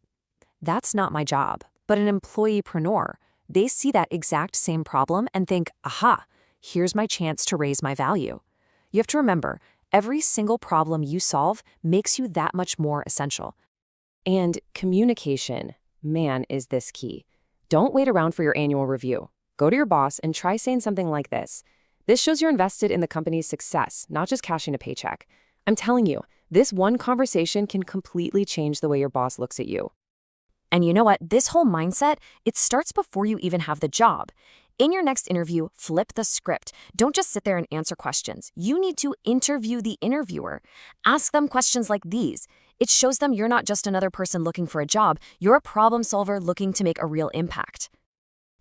That's not my job. But an employee-preneur, they see that exact same problem and think, aha, here's my chance to raise my value. You have to remember, every single problem you solve makes you that much more essential. And communication, man, is this key. Don't wait around for your annual review. Go to your boss and try saying something like this. This shows you're invested in the company's success, not just cashing a paycheck. I'm telling you, this one conversation can completely change the way your boss looks at you. And you know what? This whole mindset, it starts before you even have the job. In your next interview, flip the script. Don't just sit there and answer questions. You need to interview the interviewer. Ask them questions like these. It shows them you're not just another person looking for a job. You're a problem solver looking to make a real impact.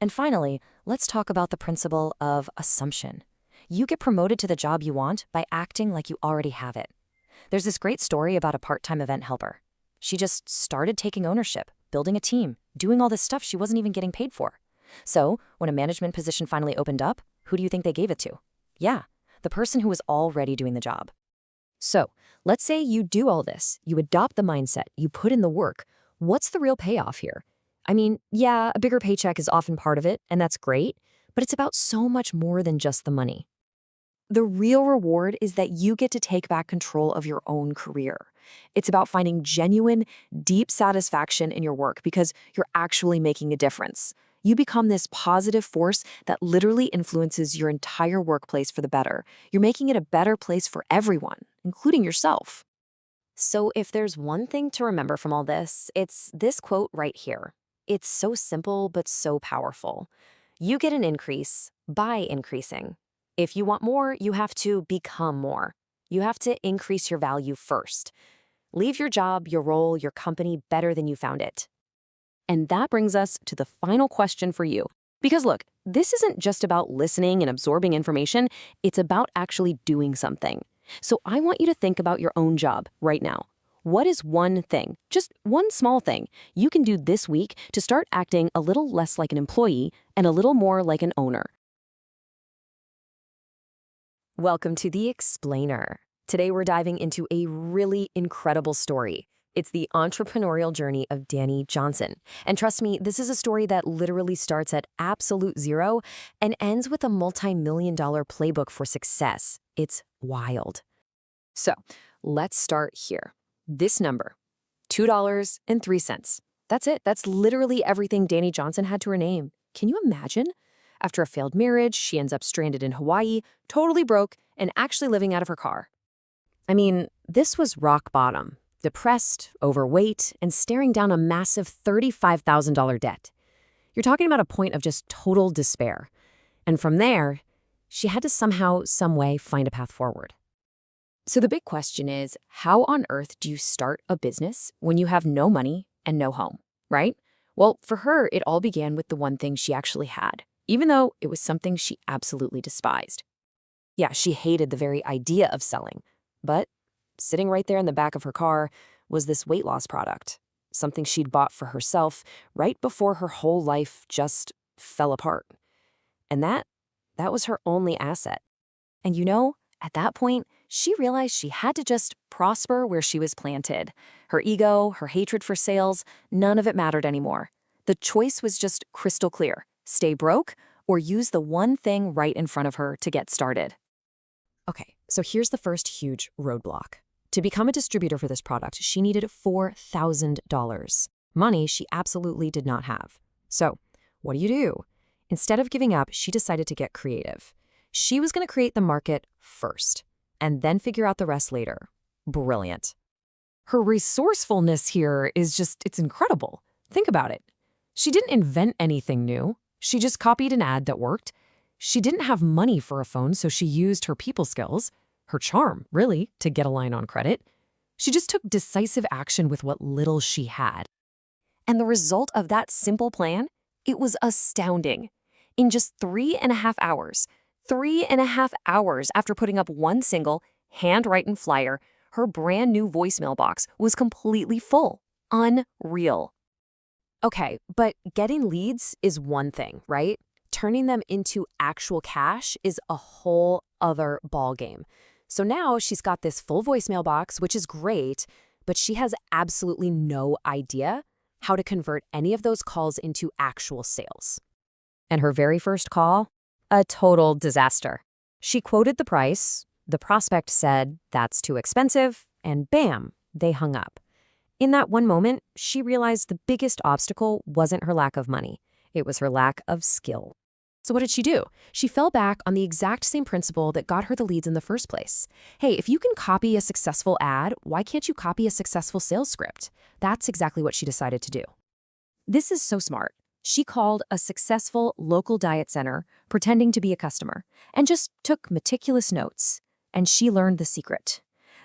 And finally, let's talk about the principle of assumption. You get promoted to the job you want by acting like you already have it. There's this great story about a part-time event helper. She just started taking ownership, building a team, doing all this stuff she wasn't even getting paid for. So, when a management position finally opened up, who do you think they gave it to? Yeah, the person who was already doing the job. So, let's say you do all this, you adopt the mindset, you put in the work. What's the real payoff here? I mean, yeah, a bigger paycheck is often part of it, and that's great, but it's about so much more than just the money. The real reward is that you get to take back control of your own career. It's about finding genuine, deep satisfaction in your work because you're actually making a difference. You become this positive force that literally influences your entire workplace for the better. You're making it a better place for everyone, including yourself. So if there's one thing to remember from all this, it's this quote right here. It's so simple, but so powerful. You get an increase by increasing. If you want more, you have to become more. You have to increase your value first. Leave your job, your role, your company better than you found it. And that brings us to the final question for you. Because look, this isn't just about listening and absorbing information, it's about actually doing something. So I want you to think about your own job right now. What is one thing, just one small thing, you can do this week to start acting a little less like an employee and a little more like an owner? Welcome to The Explainer. Today we're diving into a really incredible story. It's the entrepreneurial journey of Dani Johnson. And trust me, this is a story that literally starts at absolute zero and ends with a multi-million-dollar playbook for success. It's wild. So let's start here. This number, $2.03. That's it. That's literally everything Dani Johnson had to her name. Can you imagine? After a failed marriage, she ends up stranded in Hawaii, totally broke, and actually living out of her car. I mean, this was rock bottom. Depressed, overweight, and staring down a massive $35,000 debt. You're talking about a point of just total despair. And from there, she had to somehow, some way find a path forward. So the big question is, how on earth do you start a business when you have no money and no home, right? Well, for her, it all began with the one thing she actually had, even though it was something she absolutely despised. Yeah, she hated the very idea of selling, but sitting right there in the back of her car was this weight loss product, something she'd bought for herself right before her whole life just fell apart. And that was her only asset. And you know, at that point, she realized she had to just prosper where she was planted. Her ego, her hatred for sales, none of it mattered anymore. The choice was just crystal clear. Stay broke or use the one thing right in front of her to get started. Okay, so here's the first huge roadblock. To become a distributor for this product, she needed $4,000. Money she absolutely did not have. So, what do? Instead of giving up, she decided to get creative. She was going to create the market first, and then figure out the rest later. Brilliant. Her resourcefulness here it's incredible. Think about it. She didn't invent anything new. She just copied an ad that worked. She didn't have money for a phone, so she used her people skills, her charm, really, to get a line on credit. She just took decisive action with what little she had. And the result of that simple plan, it was astounding. In just 3.5 hours, 3.5 hours after putting up one single, handwritten flyer, her brand new voicemail box was completely full. Unreal. Okay, but getting leads is one thing, right? Turning them into actual cash is a whole other ballgame. So now she's got this full voicemail box, which is great, but she has absolutely no idea how to convert any of those calls into actual sales. And her very first call? A total disaster. She quoted the price, the prospect said, "That's too expensive," and bam, they hung up. In that one moment, she realized the biggest obstacle wasn't her lack of money. It was her lack of skill. So what did she do? She fell back on the exact same principle that got her the leads in the first place. Hey, if you can copy a successful ad, why can't you copy a successful sales script? That's exactly what she decided to do. This is so smart. She called a successful local diet center, pretending to be a customer, and just took meticulous notes. And she learned the secret.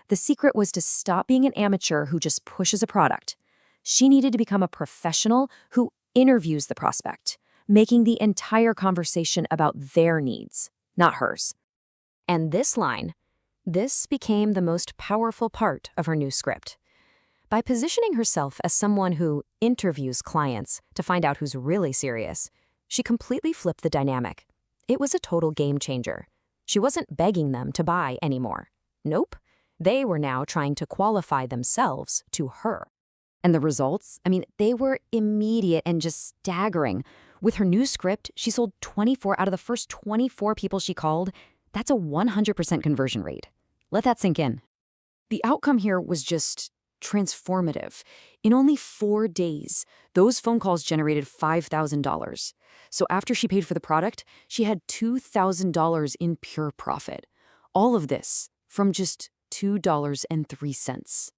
The secret was to stop being an amateur who just pushes a product. She needed to become a professional who interviews the prospect, making the entire conversation about their needs, not hers. And this became the most powerful part of her new script. By positioning herself as someone who interviews clients to find out who's really serious, she completely flipped the dynamic. It was a total game changer. She wasn't begging them to buy anymore. Nope. They were now trying to qualify themselves to her. And the results, they were immediate and just staggering. With her new script, she sold 24 out of the first 24 people she called. That's a 100% conversion rate. Let that sink in. The outcome here was just transformative. In only 4 days, those phone calls generated $5,000. So after she paid for the product, she had $2,000 in pure profit. All of this from just $2.03.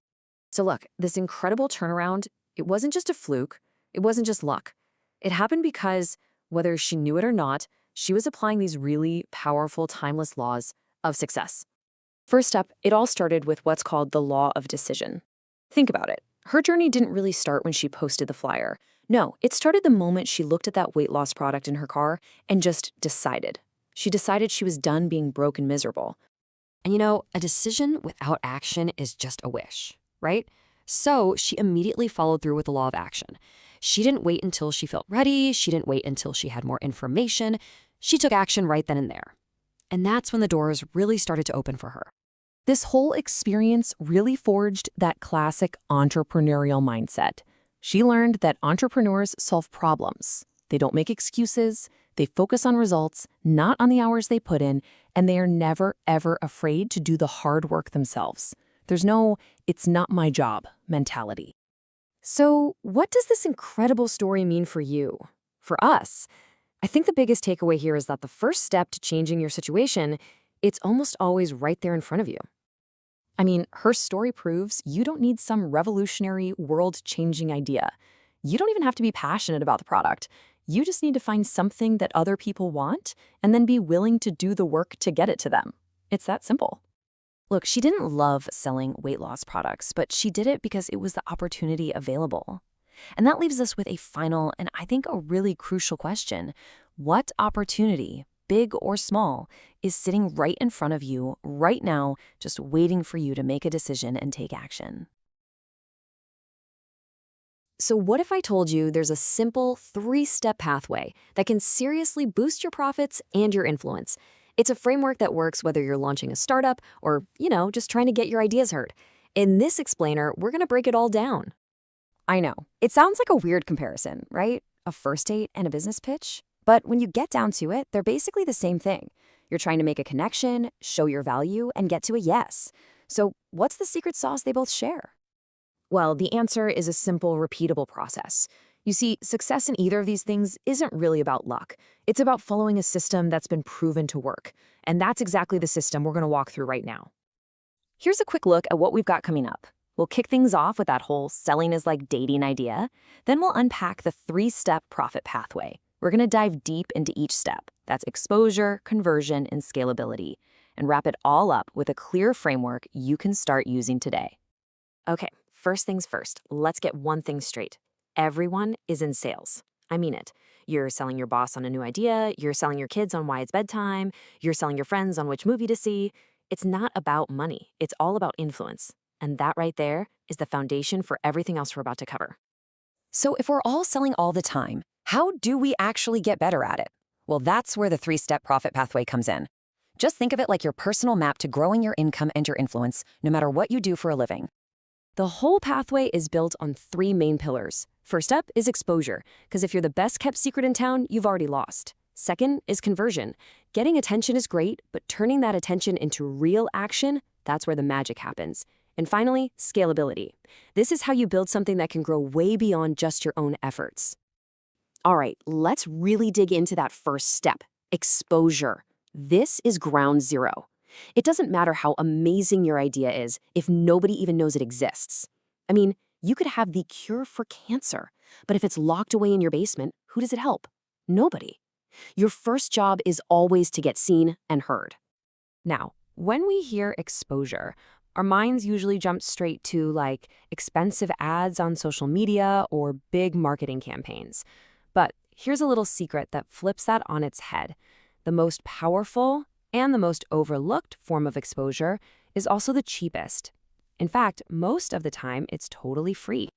So look, this incredible turnaround, it wasn't just a fluke. It wasn't just luck. It happened because, whether she knew it or not, she was applying these really powerful, timeless laws of success. First up, it all started with what's called the law of decision. Think about it. Her journey didn't really start when she posted the flyer. No, it started the moment she looked at that weight loss product in her car and just decided. She decided she was done being broke and miserable. And a decision without action is just a wish, right? So she immediately followed through with the law of action. She didn't wait until she felt ready. She didn't wait until she had more information. She took action right then and there. And that's when the doors really started to open for her. This whole experience really forged that classic entrepreneurial mindset. She learned that entrepreneurs solve problems. They don't make excuses. They focus on results, not on the hours they put in, and they are never, ever afraid to do the hard work themselves. There's no, "it's not my job" mentality. So what does this incredible story mean for you? For us, I think the biggest takeaway here is that the first step to changing your situation, it's almost always right there in front of you. Her story proves you don't need some revolutionary, world-changing idea. You don't even have to be passionate about the product. You just need to find something that other people want and then be willing to do the work to get it to them. It's that simple. Look, she didn't love selling weight loss products, but she did it because it was the opportunity available. And that leaves us with a final and I think a really crucial question. What opportunity, big or small, is sitting right in front of you right now, just waiting for you to make a decision and take action? So what if I told you there's a simple 3-step pathway that can seriously boost your profits and your influence? It's a framework that works whether you're launching a startup or, just trying to get your ideas heard. In this explainer, we're going to break it all down. I know, it sounds like a weird comparison, right? A first date and a business pitch? But when you get down to it, they're basically the same thing. You're trying to make a connection, show your value, and get to a yes. So what's the secret sauce they both share? Well, the answer is a simple, repeatable process. You see, success in either of these things isn't really about luck. It's about following a system that's been proven to work. And that's exactly the system we're going to walk through right now. Here's a quick look at what we've got coming up. We'll kick things off with that whole selling is like dating idea. Then we'll unpack the 3-step profit pathway. We're going to dive deep into each step. That's exposure, conversion, and scalability. And wrap it all up with a clear framework you can start using today. Okay, first things first, let's get one thing straight. Everyone is in sales. I mean it. You're selling your boss on a new idea, you're selling your kids on why it's bedtime, you're selling your friends on which movie to see. It's not about money, it's all about influence. And that right there is the foundation for everything else we're about to cover. So if we're all selling all the time, how do we actually get better at it? Well, that's where the 3-step profit pathway comes in. Just think of it like your personal map to growing your income and your influence, no matter what you do for a living. The whole pathway is built on 3 main pillars. First up is exposure, because if you're the best kept secret in town, you've already lost. Second is conversion. Getting attention is great, but turning that attention into real action, that's where the magic happens. And finally, scalability. This is how you build something that can grow way beyond just your own efforts. All right, let's really dig into that first step, exposure. This is ground zero. It doesn't matter how amazing your idea is if nobody even knows it exists. I mean, you could have the cure for cancer, but if it's locked away in your basement, who does it help? Nobody. Your first job is always to get seen and heard. Now, when we hear exposure, our minds usually jump straight to like expensive ads on social media or big marketing campaigns. But here's a little secret that flips that on its head. The most powerful and the most overlooked form of exposure is also the cheapest. In fact, most of the time, it's totally free.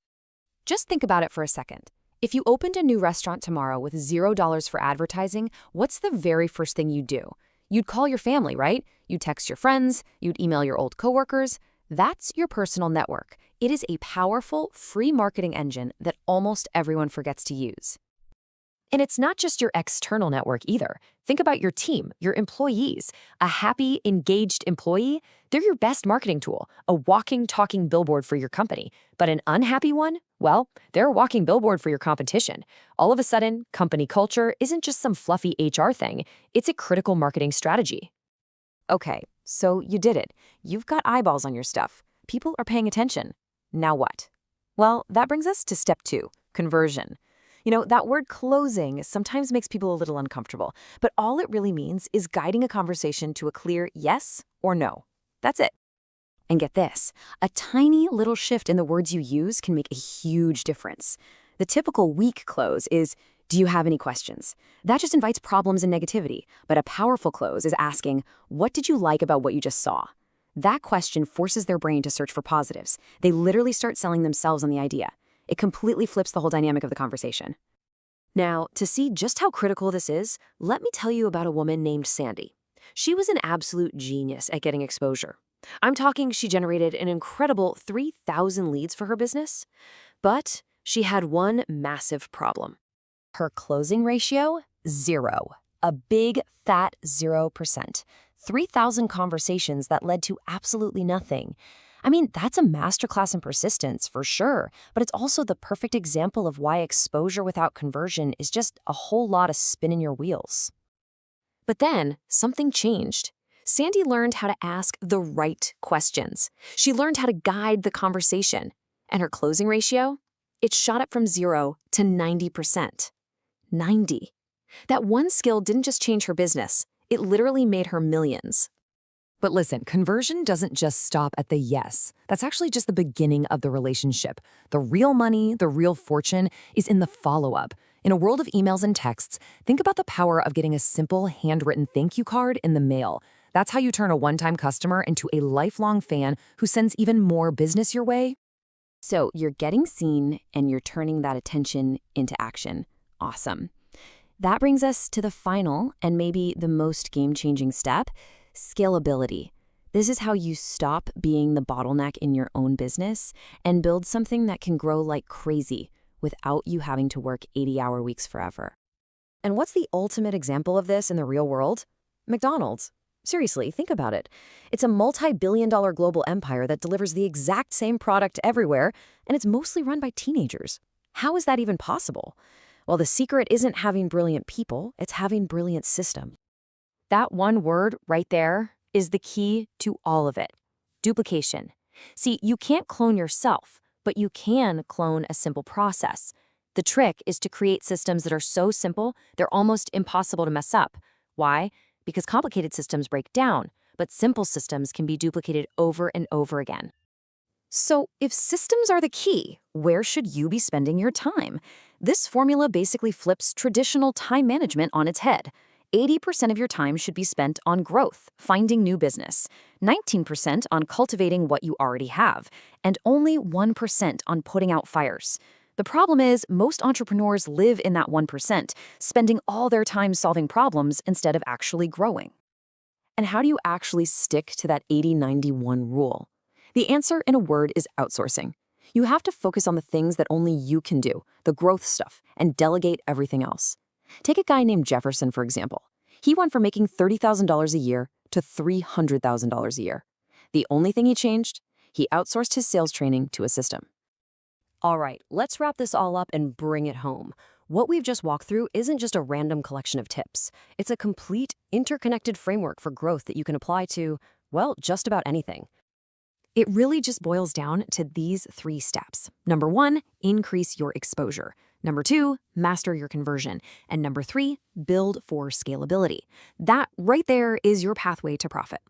Just think about it for a second. If you opened a new restaurant tomorrow with $0 for advertising, what's the very first thing you'd do? You'd call your family, right? You'd text your friends, you'd email your old coworkers. That's your personal network. It is a powerful, free marketing engine that almost everyone forgets to use. And it's not just your external network either. Think about your team, your employees. A happy, engaged employee, they're your best marketing tool, a walking, talking billboard for your company. But an unhappy one? Well, they're a walking billboard for your competition. All of a sudden, company culture isn't just some fluffy HR thing. It's a critical marketing strategy. Okay, so you did it. You've got eyeballs on your stuff. People are paying attention. Now what? Well, that brings us to step 2, conversion. You know, that word closing sometimes makes people a little uncomfortable, but all it really means is guiding a conversation to a clear yes or no. That's it. And get this, a tiny little shift in the words you use can make a huge difference. The typical weak close is, do you have any questions? That just invites problems and negativity, but a powerful close is asking, what did you like about what you just saw? That question forces their brain to search for positives. They literally start selling themselves on the idea. It completely flips the whole dynamic of the conversation. Now, to see just how critical this is, let me tell you about a woman named Sandy. She was an absolute genius at getting exposure. I'm talking she generated an incredible 3,000 leads for her business, but she had one massive problem. Her closing ratio, 0. A big, fat 0%. 3,000 conversations that led to absolutely nothing. I mean, that's a masterclass in persistence, for sure, but it's also the perfect example of why exposure without conversion is just a whole lot of spinning your wheels. But then, something changed. Sandy learned how to ask the right questions. She learned how to guide the conversation. And her closing ratio? It shot up from 0 to 90%. 90. That one skill didn't just change her business. It literally made her millions. But listen, conversion doesn't just stop at the yes. That's actually just the beginning of the relationship. The real money, the real fortune, is in the follow-up. In a world of emails and texts, think about the power of getting a simple handwritten thank you card in the mail. That's how you turn a one-time customer into a lifelong fan who sends even more business your way. So you're getting seen and you're turning that attention into action. Awesome. That brings us to the final and maybe the most game-changing step, scalability. This is how you stop being the bottleneck in your own business and build something that can grow like crazy without you having to work 80-hour weeks forever. And what's the ultimate example of this in the real world? McDonald's. Seriously, think about it. It's a multi-billion-dollar global empire that delivers the exact same product everywhere, and it's mostly run by teenagers. How is that even possible? Well, the secret isn't having brilliant people, it's having brilliant systems. That one word right there is the key to all of it. Duplication. See, you can't clone yourself, but you can clone a simple process. The trick is to create systems that are so simple, they're almost impossible to mess up. Why? Because complicated systems break down, but simple systems can be duplicated over and over again. So, if systems are the key, where should you be spending your time? This formula basically flips traditional time management on its head. 80% of your time should be spent on growth, finding new business, 19% on cultivating what you already have, and only 1% on putting out fires. The problem is, most entrepreneurs live in that 1%, spending all their time solving problems instead of actually growing. And how do you actually stick to that 80-90-1 rule? The answer, in a word, is outsourcing. You have to focus on the things that only you can do, the growth stuff, and delegate everything else. Take a guy named Jefferson, for example. He went from making $30,000 a year to $300,000 a year. The only thing he changed? He outsourced his sales training to a system. All right, let's wrap this all up and bring it home. What we've just walked through isn't just a random collection of tips. It's a complete, interconnected framework for growth that you can apply to, well, just about anything. It really just boils down to these 3 steps. Number 1, increase your exposure. Number 2, master your conversion. And number 3, build for scalability. That right there is your pathway to profit.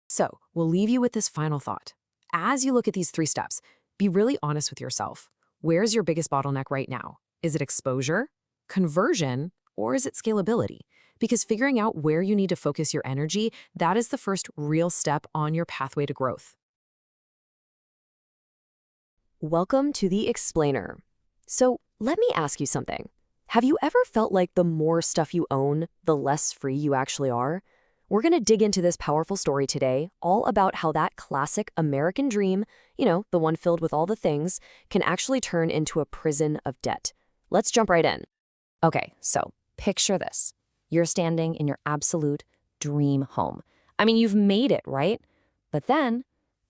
So we'll leave you with this final thought. As you look at these 3 steps, be really honest with yourself. Where's your biggest bottleneck right now? Is it exposure, conversion, or is it scalability? Because figuring out where you need to focus your energy, that is the first real step on your pathway to growth. Welcome to the Explainer. So let me ask you something. Have you ever felt like the more stuff you own, the less free you actually are? We're going to dig into this powerful story today, all about how that classic American dream, the one filled with all the things, can actually turn into a prison of debt. Let's jump right in. Okay, so picture this. You're standing in your absolute dream home. I mean, you've made it, right? But then,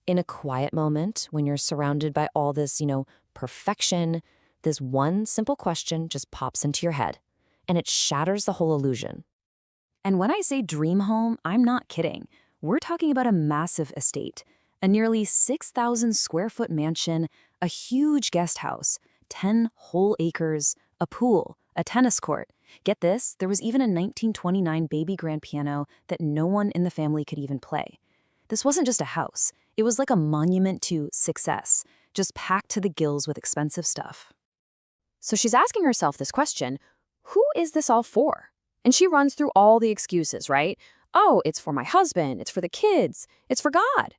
in a quiet moment, when you're surrounded by all this, perfection, this one simple question just pops into your head, and it shatters the whole illusion. And when I say dream home, I'm not kidding. We're talking about a massive estate, a nearly 6,000 square foot mansion, a huge guest house, 10 whole acres, a pool, a tennis court. Get this, there was even a 1929 baby grand piano that no one in the family could even play. This wasn't just a house. It was like a monument to success, just packed to the gills with expensive stuff. So she's asking herself this question, who is this all for? And she runs through all the excuses, right? Oh, it's for my husband, it's for the kids, it's for God.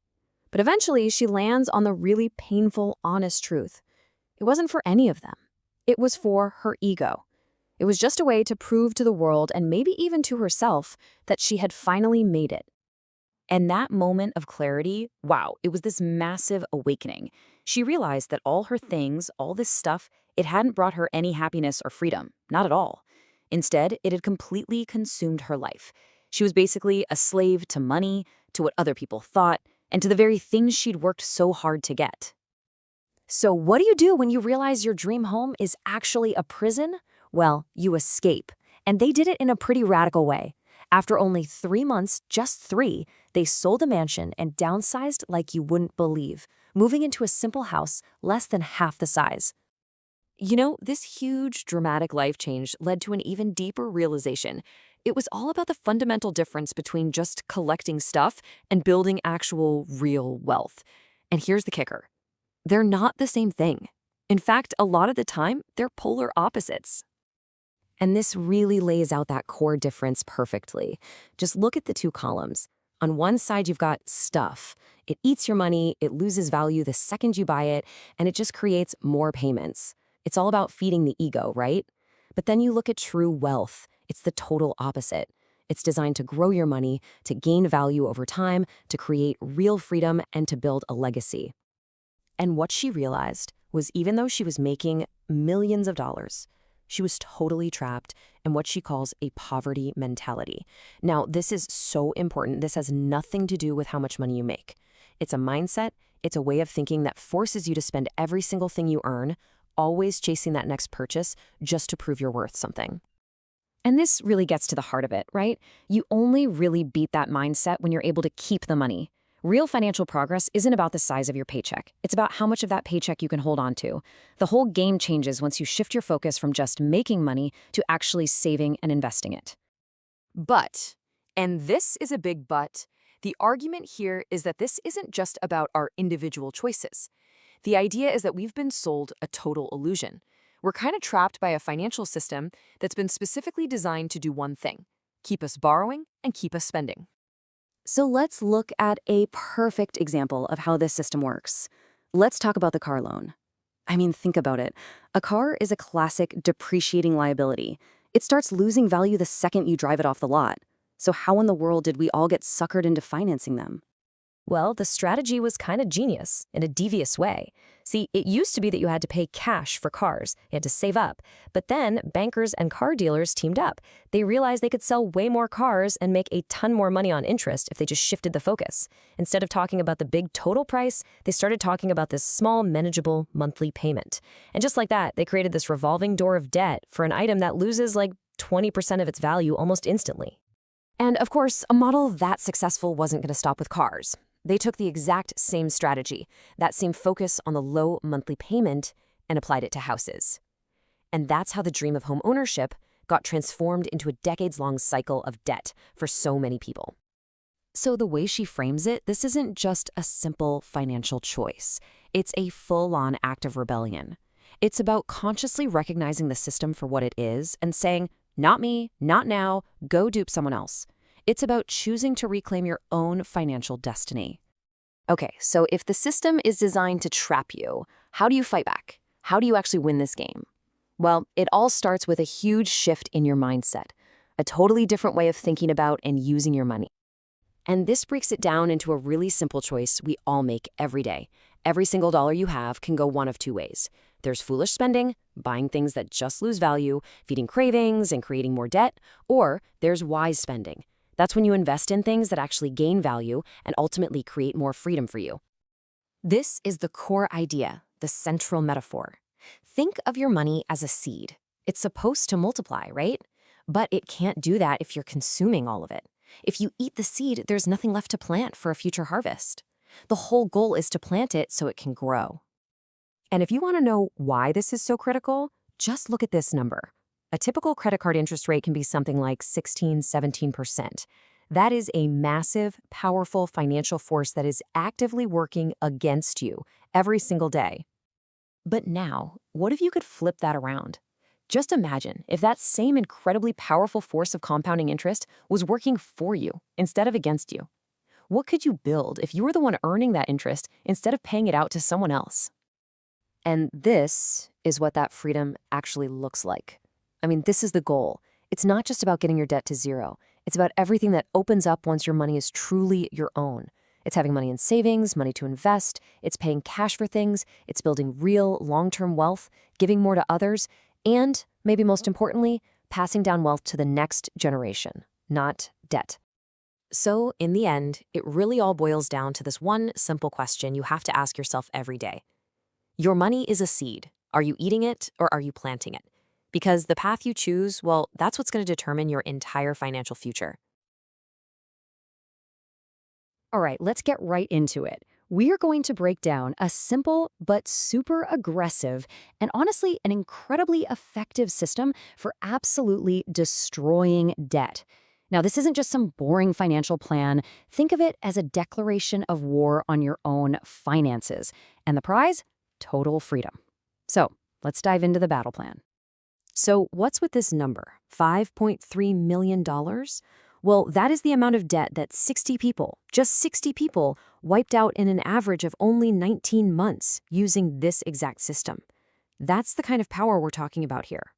But eventually she lands on the really painful, honest truth. It wasn't for any of them. It was for her ego. It was just a way to prove to the world, and maybe even to herself, that she had finally made it. And that moment of clarity, wow, it was this massive awakening. She realized that all her things, all this stuff, it hadn't brought her any happiness or freedom, not at all. Instead, it had completely consumed her life. She was basically a slave to money, to what other people thought, and to the very things she'd worked so hard to get. So what do you do when you realize your dream home is actually a prison? Well, you escape. And they did it in a pretty radical way. After only 3 months, just 3, they sold the mansion and downsized like you wouldn't believe, moving into a simple house less than half the size. This huge, dramatic life change led to an even deeper realization. It was all about the fundamental difference between just collecting stuff and building actual, real wealth. And here's the kicker. They're not the same thing. In fact, a lot of the time, they're polar opposites. And this really lays out that core difference perfectly. Just look at the 2 columns. On one side, you've got stuff. It eats your money, it loses value the second you buy it, and it just creates more payments. It's all about feeding the ego, right? But then you look at true wealth. It's the total opposite. It's designed to grow your money, to gain value over time, to create real freedom, and to build a legacy. And what she realized was even though she was making millions of dollars, She was totally trapped in what she calls a poverty mentality. Now, this is so important. This has nothing to do with how much money you make. It's a mindset, it's a way of thinking that forces you to spend every single thing you earn, always chasing that next purchase just to prove you're worth something. And this really gets to the heart of it, right? You only really beat that mindset when you're able to keep the money. Real financial progress isn't about the size of your paycheck. It's about how much of that paycheck you can hold on to. The whole game changes once you shift your focus from just making money to actually saving and investing it. But, and this is a big but, the argument here is that this isn't just about our individual choices. The idea is that we've been sold a total illusion. We're kind of trapped by a financial system that's been specifically designed to do one thing: keep us borrowing and keep us spending. So let's look at a perfect example of how this system works. Let's talk about the car loan. I mean, think about it. A car is a classic depreciating liability. It starts losing value the second you drive it off the lot. So how in the world did we all get suckered into financing them? Well, the strategy was kind of genius in a devious way. See, it used to be that you had to pay cash for cars. You had to save up. But then bankers and car dealers teamed up. They realized they could sell way more cars and make a ton more money on interest if they just shifted the focus. Instead of talking about the big total price, they started talking about this small, manageable monthly payment. And just like that, they created this revolving door of debt for an item that loses like 20% of its value almost instantly. And of course, a model that successful wasn't going to stop with cars. They took the exact same strategy, that same focus on the low monthly payment, and applied it to houses. And that's how the dream of home ownership got transformed into a decades-long cycle of debt for so many people. So the way she frames it, this isn't just a simple financial choice. It's a full-on act of rebellion. It's about consciously recognizing the system for what it is and saying, not me, not now, go dupe someone else. It's about choosing to reclaim your own financial destiny. Okay, so if the system is designed to trap you, how do you fight back? How do you actually win this game? Well, it all starts with a huge shift in your mindset, a totally different way of thinking about and using your money. And this breaks it down into a really simple choice we all make every day. Every single dollar you have can go one of two ways. There's foolish spending, buying things that just lose value, feeding cravings and creating more debt, or there's wise spending. That's when you invest in things that actually gain value and ultimately create more freedom for you. This is the core idea, the central metaphor. Think of your money as a seed. It's supposed to multiply, right? But it can't do that if you're consuming all of it. If you eat the seed, there's nothing left to plant for a future harvest. The whole goal is to plant it so it can grow. And if you want to know why this is so critical, just look at this number. A typical credit card interest rate can be something like 16–17%. That is a massive, powerful financial force that is actively working against you every single day. But now, what if you could flip that around? Just imagine if that same incredibly powerful force of compounding interest was working for you instead of against you. What could you build if you were the one earning that interest instead of paying it out to someone else? And this is what that freedom actually looks like. I mean, this is the goal. It's not just about getting your debt to zero. It's about everything that opens up once your money is truly your own. It's having money in savings, money to invest. It's paying cash for things. It's building real long-term wealth, giving more to others, and, maybe most importantly, passing down wealth to the next generation, not debt. So, in the end, it really all boils down to this one simple question you have to ask yourself every day. Your money is a seed. Are you eating it or are you planting it? Because the path you choose, well, that's what's going to determine your entire financial future. All right, let's get right into it. We are going to break down a simple but super aggressive and honestly an incredibly effective system for absolutely destroying debt. Now, this isn't just some boring financial plan. Think of it as a declaration of war on your own finances. And the prize? Total freedom. So, let's dive into the battle plan. So what's with this number, $5.3 million? Well, that is the amount of debt that 60 people, just 60 people, wiped out in an average of only 19 months using this exact system. That's the kind of power we're talking about here.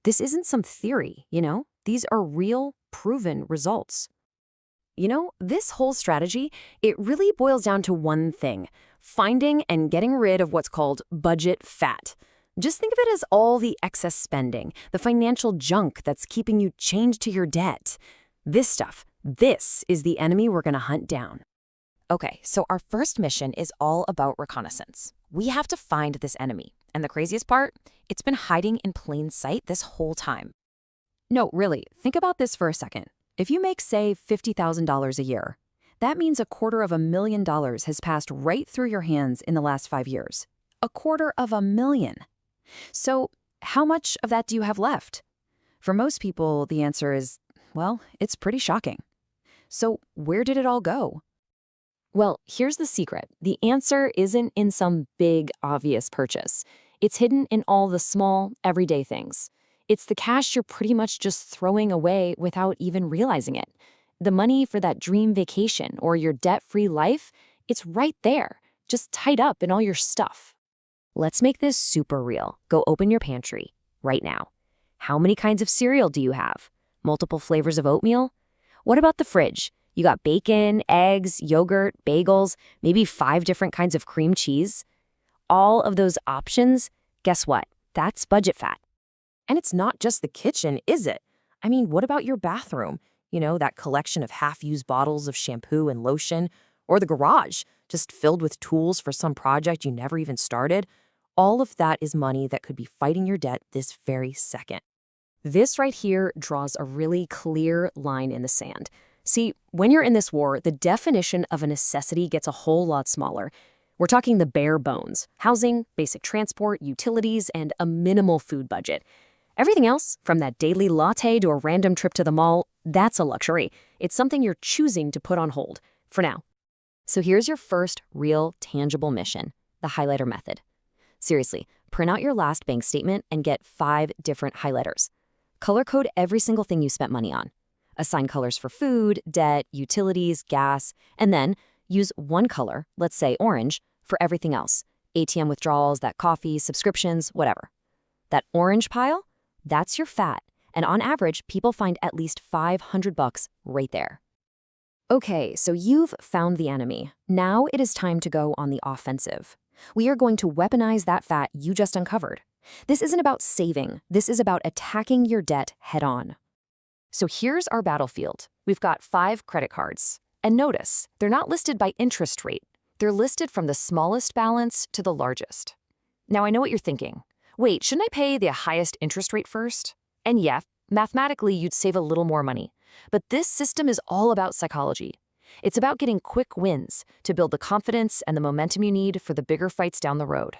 This isn't some theory, you know? These are real, proven results. You know, this whole strategy, it really boils down to one thing: finding and getting rid of what's called budget fat. Just think of it as all the excess spending, the financial junk that's keeping you chained to your debt. This stuff, this is the enemy we're going to hunt down. Okay, so our first mission is all about reconnaissance. We have to find this enemy. And the craziest part, it's been hiding in plain sight this whole time. No, really, think about this for a second. If you make, say, $50,000 a year, that means $250,000 has passed right through your hands in the last 5 years. $250,000. So how much of that do you have left? For most people, the answer is, well, it's pretty shocking. So where did it all go? Well, here's the secret. The answer isn't in some big, obvious purchase. It's hidden in all the small, everyday things. It's the cash you're pretty much just throwing away without even realizing it. The money for that dream vacation or your debt-free life, it's right there, just tied up in all your stuff. Let's make this super real. Go open your pantry right now. How many kinds of cereal do you have? Multiple flavors of oatmeal? What about the fridge? You got bacon, eggs, yogurt, bagels, maybe 5 different kinds of cream cheese. All of those options, guess what? That's budget fat. And it's not just the kitchen, is it? I mean, what about your bathroom? You know, that collection of half-used bottles of shampoo and lotion, or the garage, just filled with tools for some project you never even started. All of that is money that could be fighting your debt this very second. This right here draws a really clear line in the sand. See, when you're in this war, the definition of a necessity gets a whole lot smaller. We're talking the bare bones: housing, basic transport, utilities, and a minimal food budget. Everything else, from that daily latte to a random trip to the mall, that's a luxury. It's something you're choosing to put on hold, for now. So here's your first real, tangible mission, the highlighter method. Seriously, print out your last bank statement and get 5 different highlighters. Color code every single thing you spent money on. Assign colors for food, debt, utilities, gas, and then use one color, let's say orange, for everything else. ATM withdrawals, that coffee, subscriptions, whatever. That orange pile, that's your fat, and on average, people find at least $500 right there. Okay, so you've found the enemy. Now it is time to go on the offensive. We are going to weaponize that fat you just uncovered. This isn't about saving. This is about attacking your debt head-on. So here's our battlefield. We've got 5 credit cards. And notice, they're not listed by interest rate. They're listed from the smallest balance to the largest. Now I know what you're thinking. Wait, shouldn't I pay the highest interest rate first? And yeah, mathematically you'd save a little more money. But this system is all about psychology. It's about getting quick wins to build the confidence and the momentum you need for the bigger fights down the road.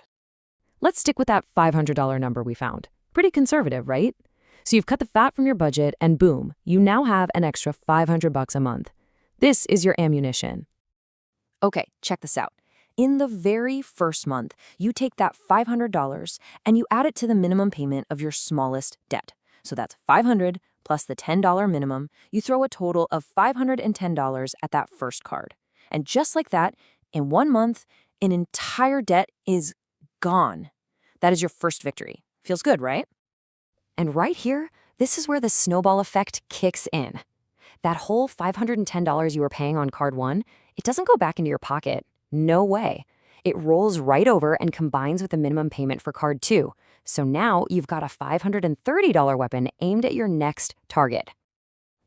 Let's stick with that $500 number we found. Pretty conservative, right? So you've cut the fat from your budget and boom, you now have an extra $500 a month. This is your ammunition. Okay, check this out. In the very first month, you take that $500 and you add it to the minimum payment of your smallest debt. So that's $500 plus the $10 minimum. You throw a total of $510 at that first card. And just like that, in 1 month, an entire debt is gone. That is your first victory. Feels good, right? And right here, this is where the snowball effect kicks in. That whole $510 you were paying on card 1, it doesn't go back into your pocket. No way. It rolls right over and combines with the minimum payment for card 2. So now you've got a $530 weapon aimed at your next target.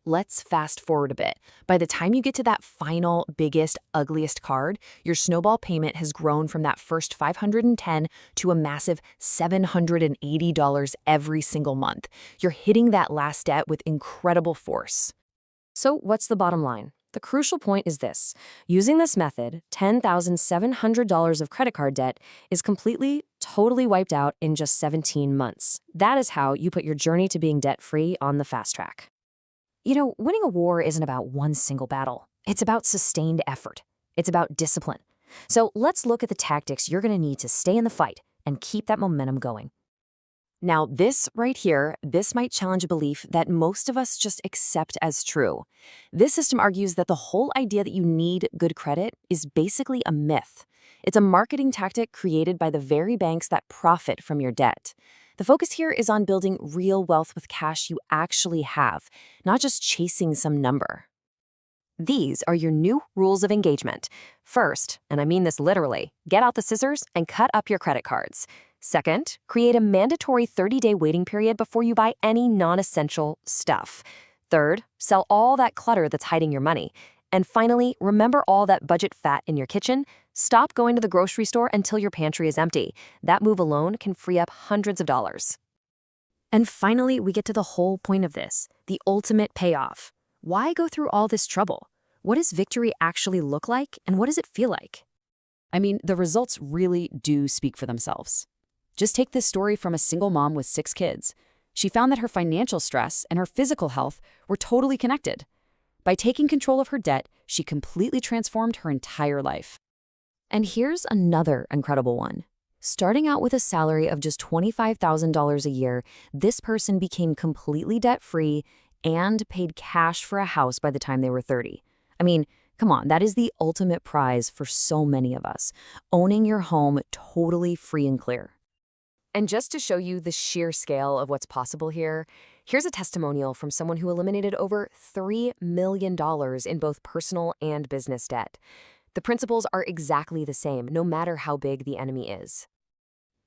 Let's fast forward a bit. By the time you get to that final, biggest, ugliest card, your snowball payment has grown from that first $510 to a massive $780 every single month. You're hitting that last debt with incredible force. So what's the bottom line? The crucial point is this. Using this method, $10,700 of credit card debt is completely, totally wiped out in just 17 months. That is how you put your journey to being debt-free on the fast track. You know, winning a war isn't about one single battle. It's about sustained effort. It's about discipline. So let's look at the tactics you're going to need to stay in the fight and keep that momentum going. Now, this right here, this might challenge a belief that most of us just accept as true. This system argues that the whole idea that you need good credit is basically a myth. It's a marketing tactic created by the very banks that profit from your debt. The focus here is on building real wealth with cash you actually have, not just chasing some number. These are your new rules of engagement. First, and I mean this literally, get out the scissors and cut up your credit cards. Second, create a mandatory 30-day waiting period before you buy any non-essential stuff. Third, sell all that clutter that's hiding your money. And finally, remember all that budget fat in your kitchen. Stop going to the grocery store until your pantry is empty. That move alone can free up hundreds of dollars. And finally, we get to the whole point of this, the ultimate payoff. Why go through all this trouble? What does victory actually look like, and what does it feel like? I mean, the results really do speak for themselves. Just take this story from a single mom with 6 kids. She found that her financial stress and her physical health were totally connected. By taking control of her debt, she completely transformed her entire life. And here's another incredible one. Starting out with a salary of just $25,000 a year, this person became completely debt-free and paid cash for a house by the time they were 30. I mean, come on, that is the ultimate prize for so many of us, owning your home totally free and clear. And just to show you the sheer scale of what's possible here, here's a testimonial from someone who eliminated over $3 million in both personal and business debt. The principles are exactly the same, no matter how big the enemy is.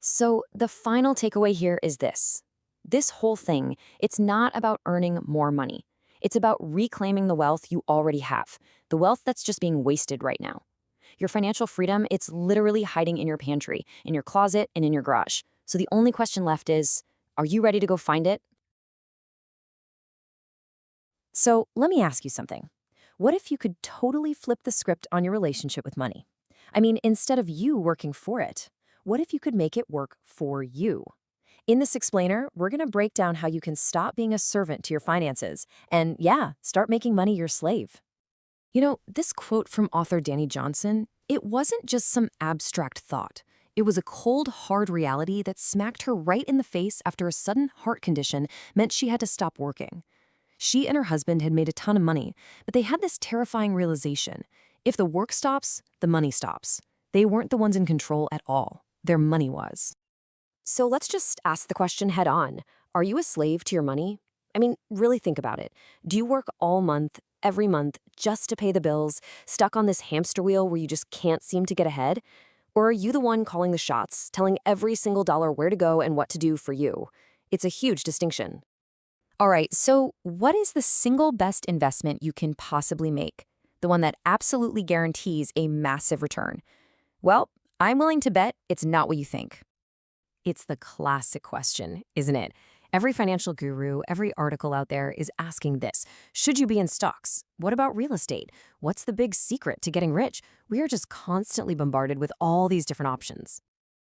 So the final takeaway here is this. This whole thing, it's not about earning more money. It's about reclaiming the wealth you already have, the wealth that's just being wasted right now. Your financial freedom, it's literally hiding in your pantry, in your closet, and in your garage. So the only question left is, are you ready to go find it? So let me ask you something. What if you could totally flip the script on your relationship with money? I mean, instead of you working for it, what if you could make it work for you? In this explainer, we're going to break down how you can stop being a servant to your finances and, yeah, start making money your slave. You know, this quote from author Dani Johnson, it wasn't just some abstract thought. It was a cold, hard reality that smacked her right in the face after a sudden heart condition meant she had to stop working. She and her husband had made a ton of money, but they had this terrifying realization. If the work stops, the money stops. They weren't the ones in control at all. Their money was. So let's just ask the question head on. Are you a slave to your money? I mean, really think about it. Do you work all month, every month, just to pay the bills, stuck on this hamster wheel where you just can't seem to get ahead? Or are you the one calling the shots, telling every single dollar where to go and what to do for you? It's a huge distinction. All right, so what is the single best investment you can possibly make? The one that absolutely guarantees a massive return? Well, I'm willing to bet it's not what you think. It's the classic question, isn't it? Every financial guru, every article out there is asking this. Should you be in stocks? What about real estate? What's the big secret to getting rich? We are just constantly bombarded with all these different options.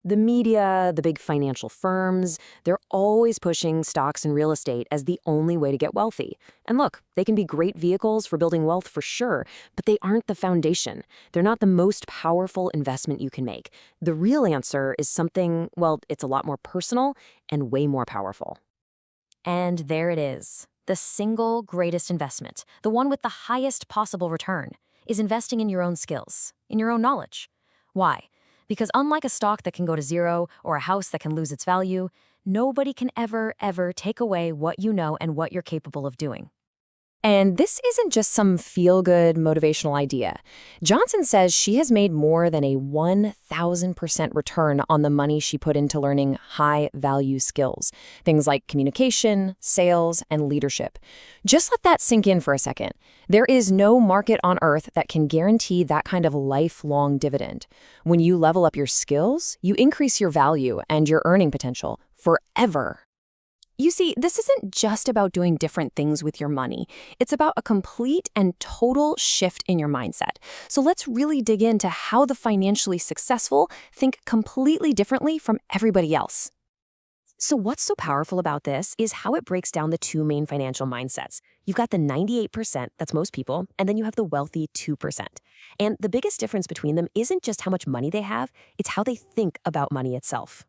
The media, the big financial firms, they're always pushing stocks and real estate as the only way to get wealthy. And look, they can be great vehicles for building wealth for sure, but they aren't the foundation. They're not the most powerful investment you can make. The real answer is something, well, it's a lot more personal and way more powerful. And there it is. The single greatest investment, the one with the highest possible return, is investing in your own skills, in your own knowledge. Why? Because unlike a stock that can go to zero or a house that can lose its value, nobody can ever take away what you know and what you're capable of doing. And this isn't just some feel-good motivational idea. Johnson says she has made more than a 1,000% return on the money she put into learning high-value skills, things like communication, sales, and leadership. Just let that sink in for a second. There is no market on earth that can guarantee that kind of lifelong dividend. When you level up your skills, you increase your value and your earning potential forever. You see, this isn't just about doing different things with your money. It's about a complete and total shift in your mindset. So let's really dig into how the financially successful think completely differently from everybody else. So what's so powerful about this is how it breaks down the two main financial mindsets. You've got the 98%, that's most people, and then you have the wealthy 2%. And the biggest difference between them isn't just how much money they have, it's how they think about money itself.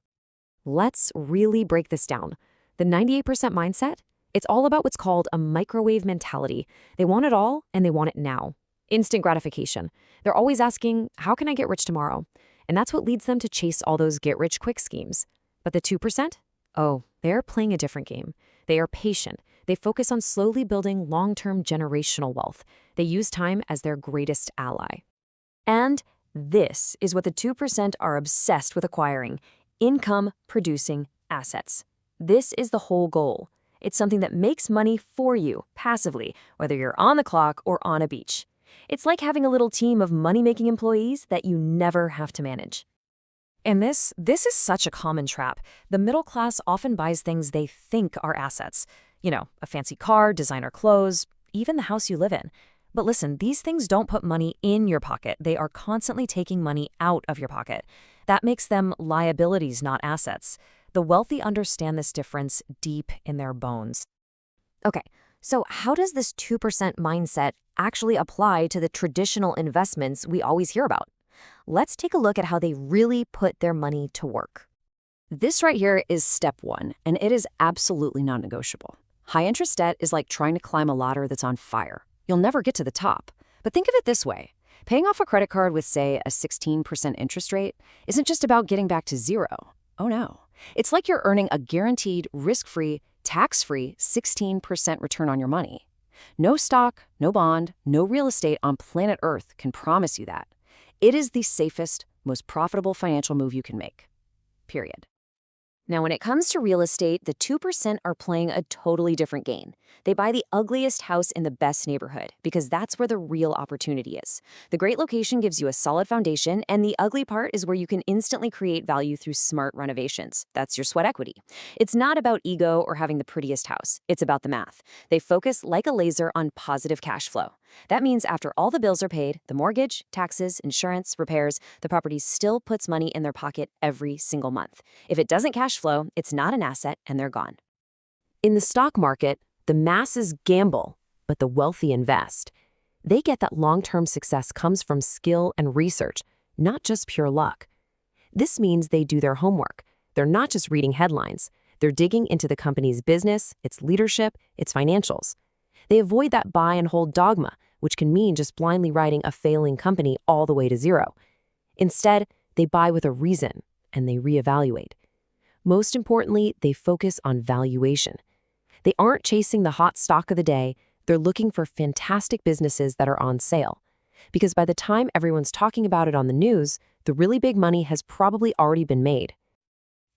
Let's really break this down. The 98% mindset, it's all about what's called a microwave mentality. They want it all, and they want it now. Instant gratification. They're always asking, how can I get rich tomorrow? And that's what leads them to chase all those get-rich-quick schemes. But the 2%? Oh, they're playing a different game. They are patient. They focus on slowly building long-term generational wealth. They use time as their greatest ally. And this is what the 2% are obsessed with acquiring: income-producing assets. This is the whole goal. It's something that makes money for you, passively, whether you're on the clock or on a beach. It's like having a little team of money-making employees that you never have to manage. And this is such a common trap. The middle class often buys things they think are assets. You know, a fancy car, designer clothes, even the house you live in. But listen, these things don't put money in your pocket. They are constantly taking money out of your pocket. That makes them liabilities, not assets. The wealthy understand this difference deep in their bones. Okay, so how does this 2% mindset actually apply to the traditional investments we always hear about? Let's take a look at how they really put their money to work. This right here is step 1, and it is absolutely non-negotiable. High-interest debt is like trying to climb a ladder that's on fire. You'll never get to the top. But think of it this way. Paying off a credit card with, say, a 16% interest rate isn't just about getting back to zero. Oh no. It's like you're earning a guaranteed, risk-free, tax-free 16% return on your money. No stock, no bond, no real estate on planet Earth can promise you that. It is the safest, most profitable financial move you can make. Period. Now, when it comes to real estate, the 2% are playing a totally different game. They buy the ugliest house in the best neighborhood because that's where the real opportunity is. The great location gives you a solid foundation, and the ugly part is where you can instantly create value through smart renovations. That's your sweat equity. It's not about ego or having the prettiest house. It's about the math. They focus like a laser on positive cash flow. That means after all the bills are paid, the mortgage, taxes, insurance, repairs, the property still puts money in their pocket every single month. If it doesn't cash flow, it's not an asset and they're gone. In the stock market, the masses gamble, but the wealthy invest. They get that long-term success comes from skill and research, not just pure luck. This means they do their homework. They're not just reading headlines. They're digging into the company's business, its leadership, its financials. They avoid that buy and hold dogma, which can mean just blindly riding a failing company all the way to zero. Instead, they buy with a reason, and they reevaluate. Most importantly, they focus on valuation. They aren't chasing the hot stock of the day, they're looking for fantastic businesses that are on sale. Because by the time everyone's talking about it on the news, the really big money has probably already been made.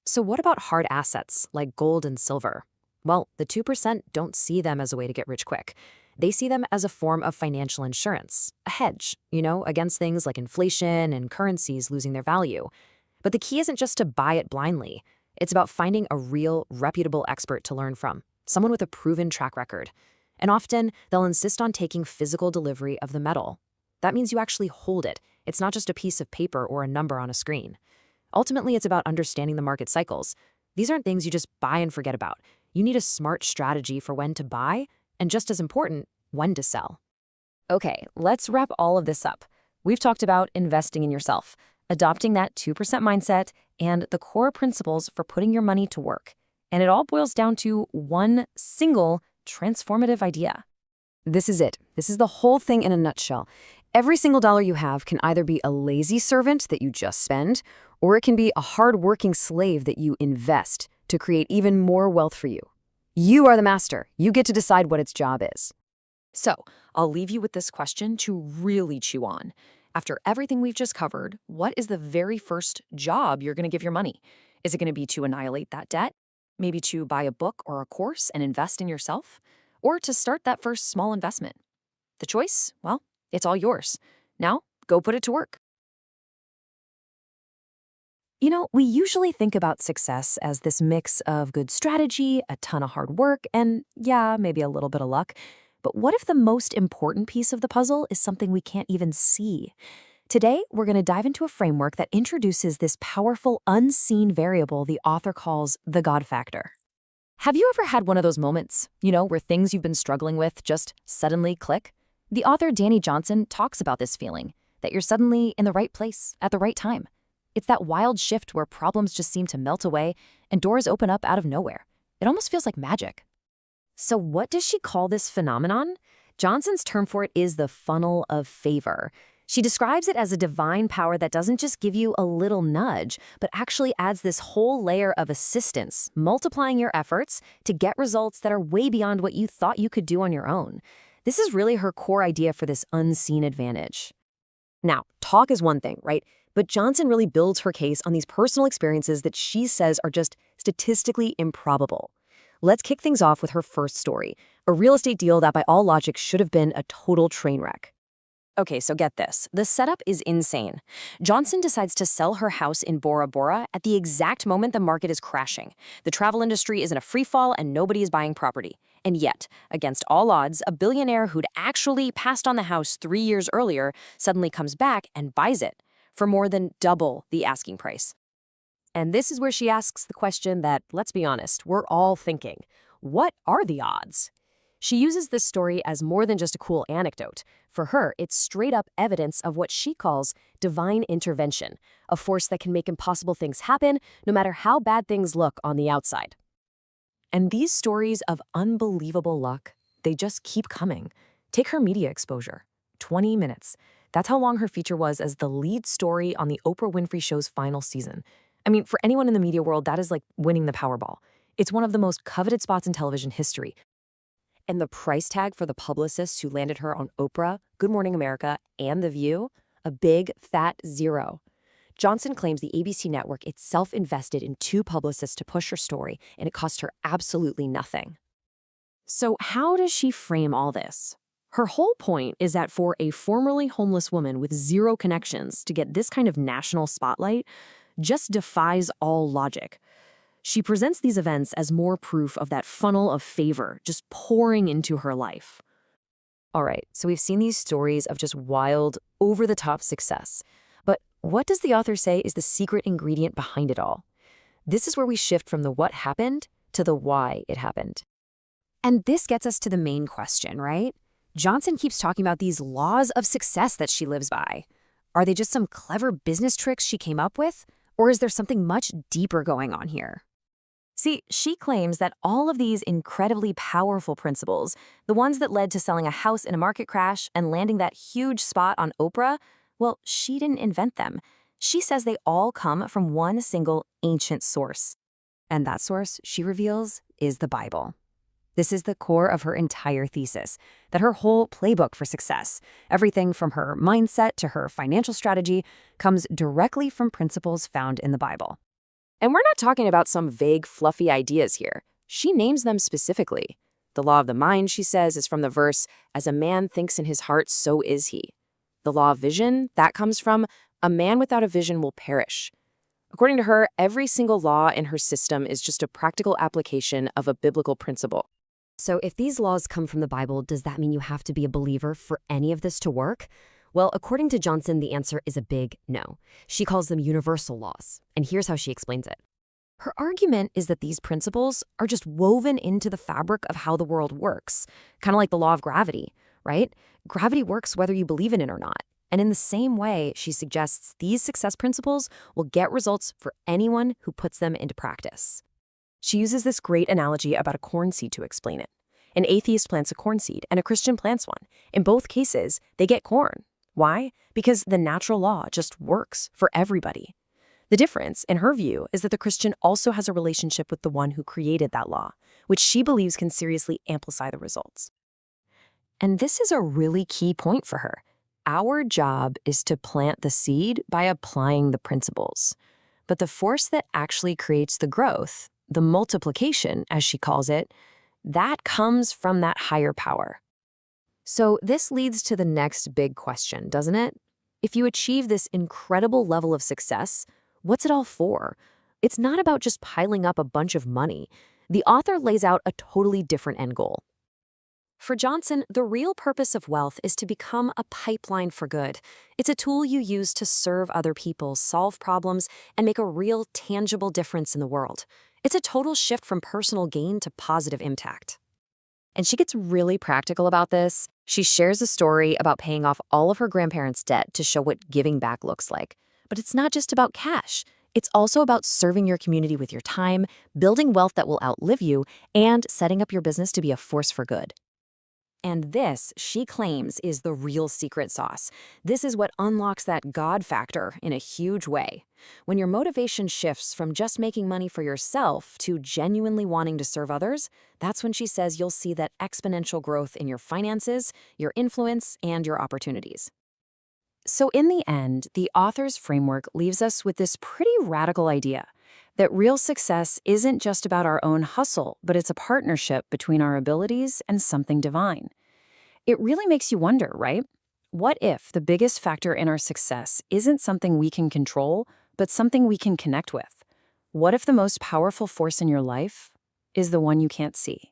So what about hard assets like gold and silver? Well, the 2% don't see them as a way to get rich quick. They see them as a form of financial insurance, a hedge, against things like inflation and currencies losing their value. But the key isn't just to buy it blindly. It's about finding a real, reputable expert to learn from, someone with a proven track record. And often, they'll insist on taking physical delivery of the metal. That means you actually hold it. It's not just a piece of paper or a number on a screen. Ultimately, it's about understanding the market cycles. These aren't things you just buy and forget about. You need a smart strategy for when to buy, and just as important, when to sell. Okay, let's wrap all of this up. We've talked about investing in yourself, adopting that 2% mindset, and the core principles for putting your money to work. And it all boils down to one single transformative idea. This is it. This is the whole thing in a nutshell. Every single dollar you have can either be a lazy servant that you just spend, or it can be a hard-working slave that you invest to create even more wealth for you. You are the master. You get to decide what its job is. So, I'll leave you with this question to really chew on. After everything we've just covered, what is the very first job you're going to give your money? Is it going to be to annihilate that debt? Maybe to buy a book or a course and invest in yourself? Or to start that first small investment? The choice, well, it's all yours. Now, go put it to work. We usually think about success as this mix of good strategy, a ton of hard work, and yeah, maybe a little bit of luck. But what if the most important piece of the puzzle is something we can't even see? Today, we're going to dive into a framework that introduces this powerful, unseen variable the author calls the God factor. Have you ever had one of those moments, where things you've been struggling with just suddenly click? The author Dani Johnson talks about this feeling, that you're suddenly in the right place at the right time. It's that wild shift where problems just seem to melt away and doors open up out of nowhere. It almost feels like magic. So what does she call this phenomenon? Johnson's term for it is the funnel of favor. She describes it as a divine power that doesn't just give you a little nudge, but actually adds this whole layer of assistance, multiplying your efforts to get results that are way beyond what you thought you could do on your own. This is really her core idea for this unseen advantage. Now, talk is one thing, right? But Johnson really builds her case on these personal experiences that she says are just statistically improbable. Let's kick things off with her first story, a real estate deal that by all logic should have been a total train wreck. Okay, so get this. The setup is insane. Johnson decides to sell her house in Bora Bora at the exact moment the market is crashing. The travel industry is in a free fall and nobody is buying property. And yet, against all odds, a billionaire who'd actually passed on the house 3 years earlier suddenly comes back and buys it for more than double the asking price. And this is where she asks the question that, let's be honest, we're all thinking. What are the odds? She uses this story as more than just a cool anecdote. For her, it's straight-up evidence of what she calls divine intervention, a force that can make impossible things happen, no matter how bad things look on the outside. And these stories of unbelievable luck, they just keep coming. Take her media exposure. 20 minutes. That's how long her feature was as the lead story on the Oprah Winfrey Show's final season. I mean, for anyone in the media world, that is like winning the Powerball. It's one of the most coveted spots in television history. And the price tag for the publicists who landed her on Oprah, Good Morning America, and The View? A big, fat zero. Johnson claims the ABC network itself invested in 2 publicists to push her story, and it cost her absolutely nothing. So how does she frame all this? Her whole point is that for a formerly homeless woman with 0 connections to get this kind of national spotlight just defies all logic. She presents these events as more proof of that funnel of favor just pouring into her life. All right, so we've seen these stories of just wild, over-the-top success. But what does the author say is the secret ingredient behind it all? This is where we shift from the what happened to the why it happened. And this gets us to the main question, right? Johnson keeps talking about these laws of success that she lives by. Are they just some clever business tricks she came up with? Or is there something much deeper going on here? See, she claims that all of these incredibly powerful principles, the ones that led to selling a house in a market crash and landing that huge spot on Oprah, well, she didn't invent them. She says they all come from one single ancient source. And that source, she reveals, is the Bible. This is the core of her entire thesis, that her whole playbook for success, everything from her mindset to her financial strategy, comes directly from principles found in the Bible. And we're not talking about some vague, fluffy ideas here. She names them specifically. The law of the mind, she says, is from the verse, "As a man thinks in his heart, so is he." The law of vision, that comes from, "A man without a vision will perish." According to her, every single law in her system is just a practical application of a biblical principle. So if these laws come from the Bible, does that mean you have to be a believer for any of this to work? Well, according to Johnson, the answer is a big no. She calls them universal laws, and here's how she explains it. Her argument is that these principles are just woven into the fabric of how the world works, kind of like the law of gravity, right? Gravity works whether you believe in it or not. And in the same way, she suggests these success principles will get results for anyone who puts them into practice. She uses this great analogy about a corn seed to explain it. An atheist plants a corn seed, and a Christian plants one. In both cases, they get corn. Why? Because the natural law just works for everybody. The difference, in her view, is that the Christian also has a relationship with the one who created that law, which she believes can seriously amplify the results. And this is a really key point for her. Our job is to plant the seed by applying the principles. But the force that actually creates the growth, the multiplication, as she calls it, that comes from that higher power. So this leads to the next big question, doesn't it? If you achieve this incredible level of success, what's it all for? It's not about just piling up a bunch of money. The author lays out a totally different end goal. For Johnson, the real purpose of wealth is to become a pipeline for good. It's a tool you use to serve other people, solve problems, and make a real, tangible difference in the world. It's a total shift from personal gain to positive impact. And she gets really practical about this. She shares a story about paying off all of her grandparents' debt to show what giving back looks like. But it's not just about cash. It's also about serving your community with your time, building wealth that will outlive you, and setting up your business to be a force for good. And this, she claims, is the real secret sauce. This is what unlocks that God factor in a huge way. When your motivation shifts from just making money for yourself to genuinely wanting to serve others, that's when she says you'll see that exponential growth in your finances, your influence, and your opportunities. So in the end, the author's framework leaves us with this pretty radical idea that real success isn't just about our own hustle, but it's a partnership between our abilities and something divine. It really makes you wonder, right? What if the biggest factor in our success isn't something we can control, but something we can connect with? What if the most powerful force in your life is the one you can't see?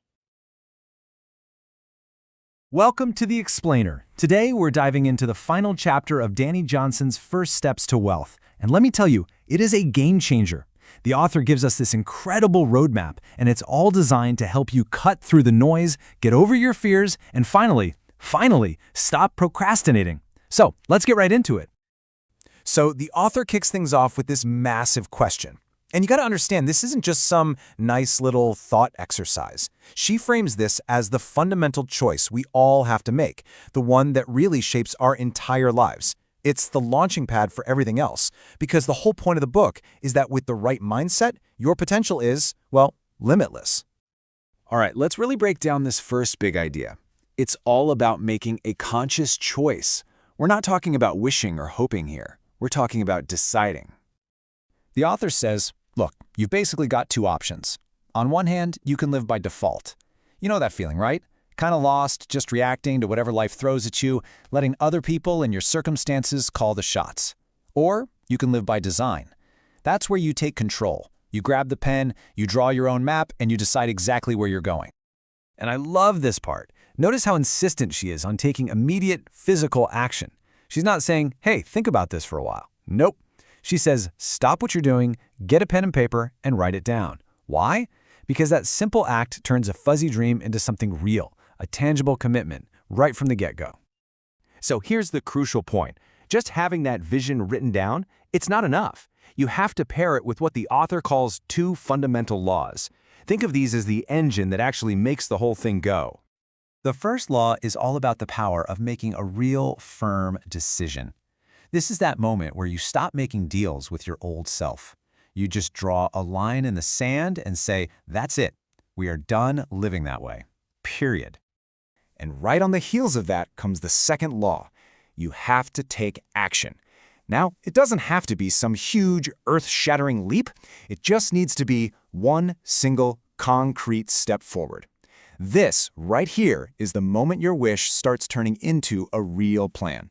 Welcome to The Explainer. Today, we're diving into the final chapter of Dani Johnson's First Steps to Wealth. And let me tell you, it is a game changer. The author gives us this incredible roadmap, and it's all designed to help you cut through the noise, get over your fears, and finally, stop procrastinating. So, let's get right into it. So the author kicks things off with this massive question. And you got to understand, this isn't just some nice little thought exercise. She frames this as the fundamental choice we all have to make, the one that really shapes our entire lives. It's the launching pad for everything else, because the whole point of the book is that with the right mindset, your potential is, well, limitless. All right, let's really break down this first big idea. It's all about making a conscious choice. We're not talking about wishing or hoping here. We're talking about deciding. The author says, look, you've basically got two options. On one hand, you can live by default. You know that feeling, right? Kind of lost, just reacting to whatever life throws at you, letting other people and your circumstances call the shots. Or you can live by design. That's where you take control. You grab the pen, you draw your own map, and you decide exactly where you're going. And I love this part. Notice how insistent she is on taking immediate physical action. She's not saying, hey, think about this for a while. Nope. She says, stop what you're doing, get a pen and paper, and write it down. Why? Because that simple act turns a fuzzy dream into something real, a tangible commitment, right from the get-go. So here's the crucial point. Just having that vision written down, it's not enough. You have to pair it with what the author calls two fundamental laws. Think of these as the engine that actually makes the whole thing go. The first law is all about the power of making a real, firm decision. This is that moment where you stop making deals with your old self. You just draw a line in the sand and say, that's it. We are done living that way. Period. And right on the heels of that comes the second law. You have to take action. Now, it doesn't have to be some huge, earth-shattering leap. It just needs to be one single, concrete step forward. This, right here, is the moment your wish starts turning into a real plan.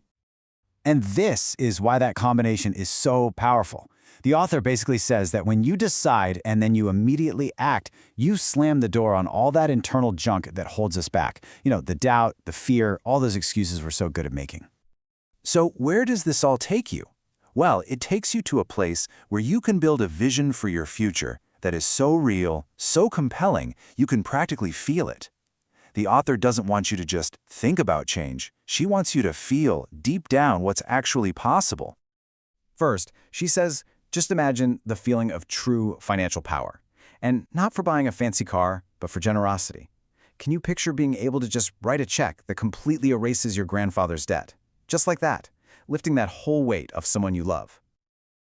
And this is why that combination is so powerful. The author basically says that when you decide and then you immediately act, you slam the door on all that internal junk that holds us back. You know, the doubt, the fear, all those excuses we're so good at making. So where does this all take you? Well, it takes you to a place where you can build a vision for your future that is so real, so compelling, you can practically feel it. The author doesn't want you to just think about change. She wants you to feel deep down what's actually possible. First, she says, just imagine the feeling of true financial power. And not for buying a fancy car, but for generosity. Can you picture being able to just write a check that completely erases your grandfather's debt? Just like that, lifting that whole weight of someone you love.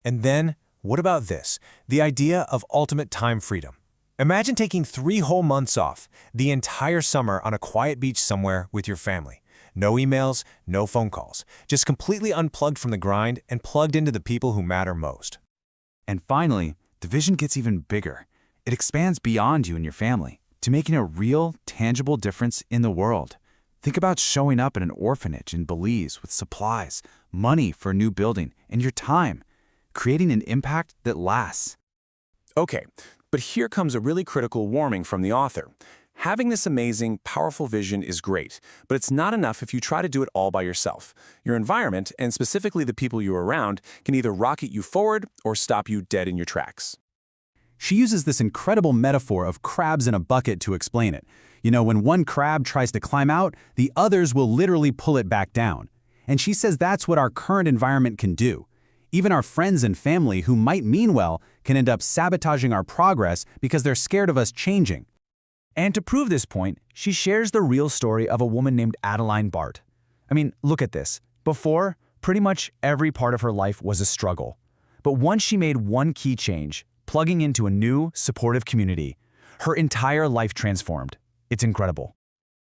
And then, what about this? The idea of ultimate time freedom. Imagine taking 3 whole months off, the entire summer on a quiet beach somewhere with your family. No emails, no phone calls, just completely unplugged from the grind and plugged into the people who matter most. And finally, the vision gets even bigger. It expands beyond you and your family to making a real, tangible difference in the world. Think about showing up at an orphanage in Belize with supplies, money for a new building, and your time, creating an impact that lasts. Okay, but here comes a really critical warning from the author. Having this amazing, powerful vision is great, but it's not enough if you try to do it all by yourself. Your environment, and specifically the people you're around, can either rocket you forward or stop you dead in your tracks. She uses this incredible metaphor of crabs in a bucket to explain it. You know, when one crab tries to climb out, the others will literally pull it back down. And she says that's what our current environment can do. Even our friends and family who might mean well can end up sabotaging our progress because they're scared of us changing. And to prove this point, she shares the real story of a woman named Adeline Bart. I mean, look at this. Before, pretty much every part of her life was a struggle. But once she made one key change, plugging into a new, supportive community, her entire life transformed. It's incredible.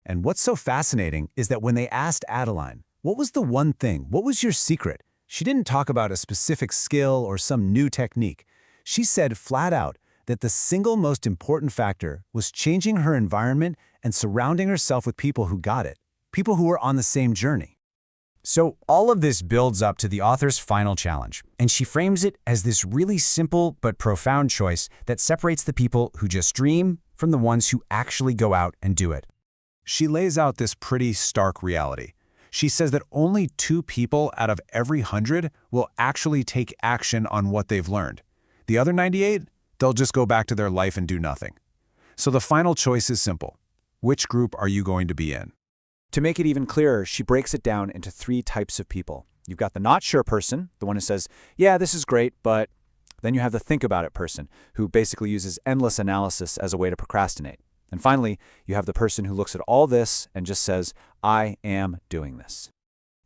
And what's so fascinating is that when they asked Adeline, What was the one thing? What was your secret? She didn't talk about a specific skill or some new technique. She said flat out that the single most important factor was changing her environment and surrounding herself with people who got it, people who were on the same journey. So all of this builds up to the author's final challenge, and she frames it as this really simple but profound choice that separates the people who just dream from the ones who actually go out and do it. She lays out this pretty stark reality. She says that only 2 people out of every 100 will actually take action on what they've learned. The other 98, they'll just go back to their life and do nothing. So the final choice is simple. Which group are you going to be in? To make it even clearer, she breaks it down into 3 types of people. You've got the not sure person, the one who says, yeah, this is great, but then you have the think about it person, who basically uses endless analysis as a way to procrastinate. And finally, you have the person who looks at all this and just says, I am doing this.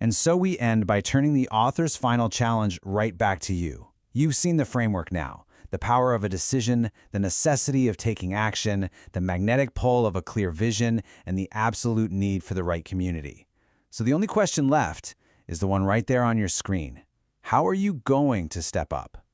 And so we end by turning the author's final challenge right back to you. You've seen the framework now. The power of a decision, the necessity of taking action, the magnetic pull of a clear vision, and the absolute need for the right community. So the only question left is the one right there on your screen. How are you going to step up?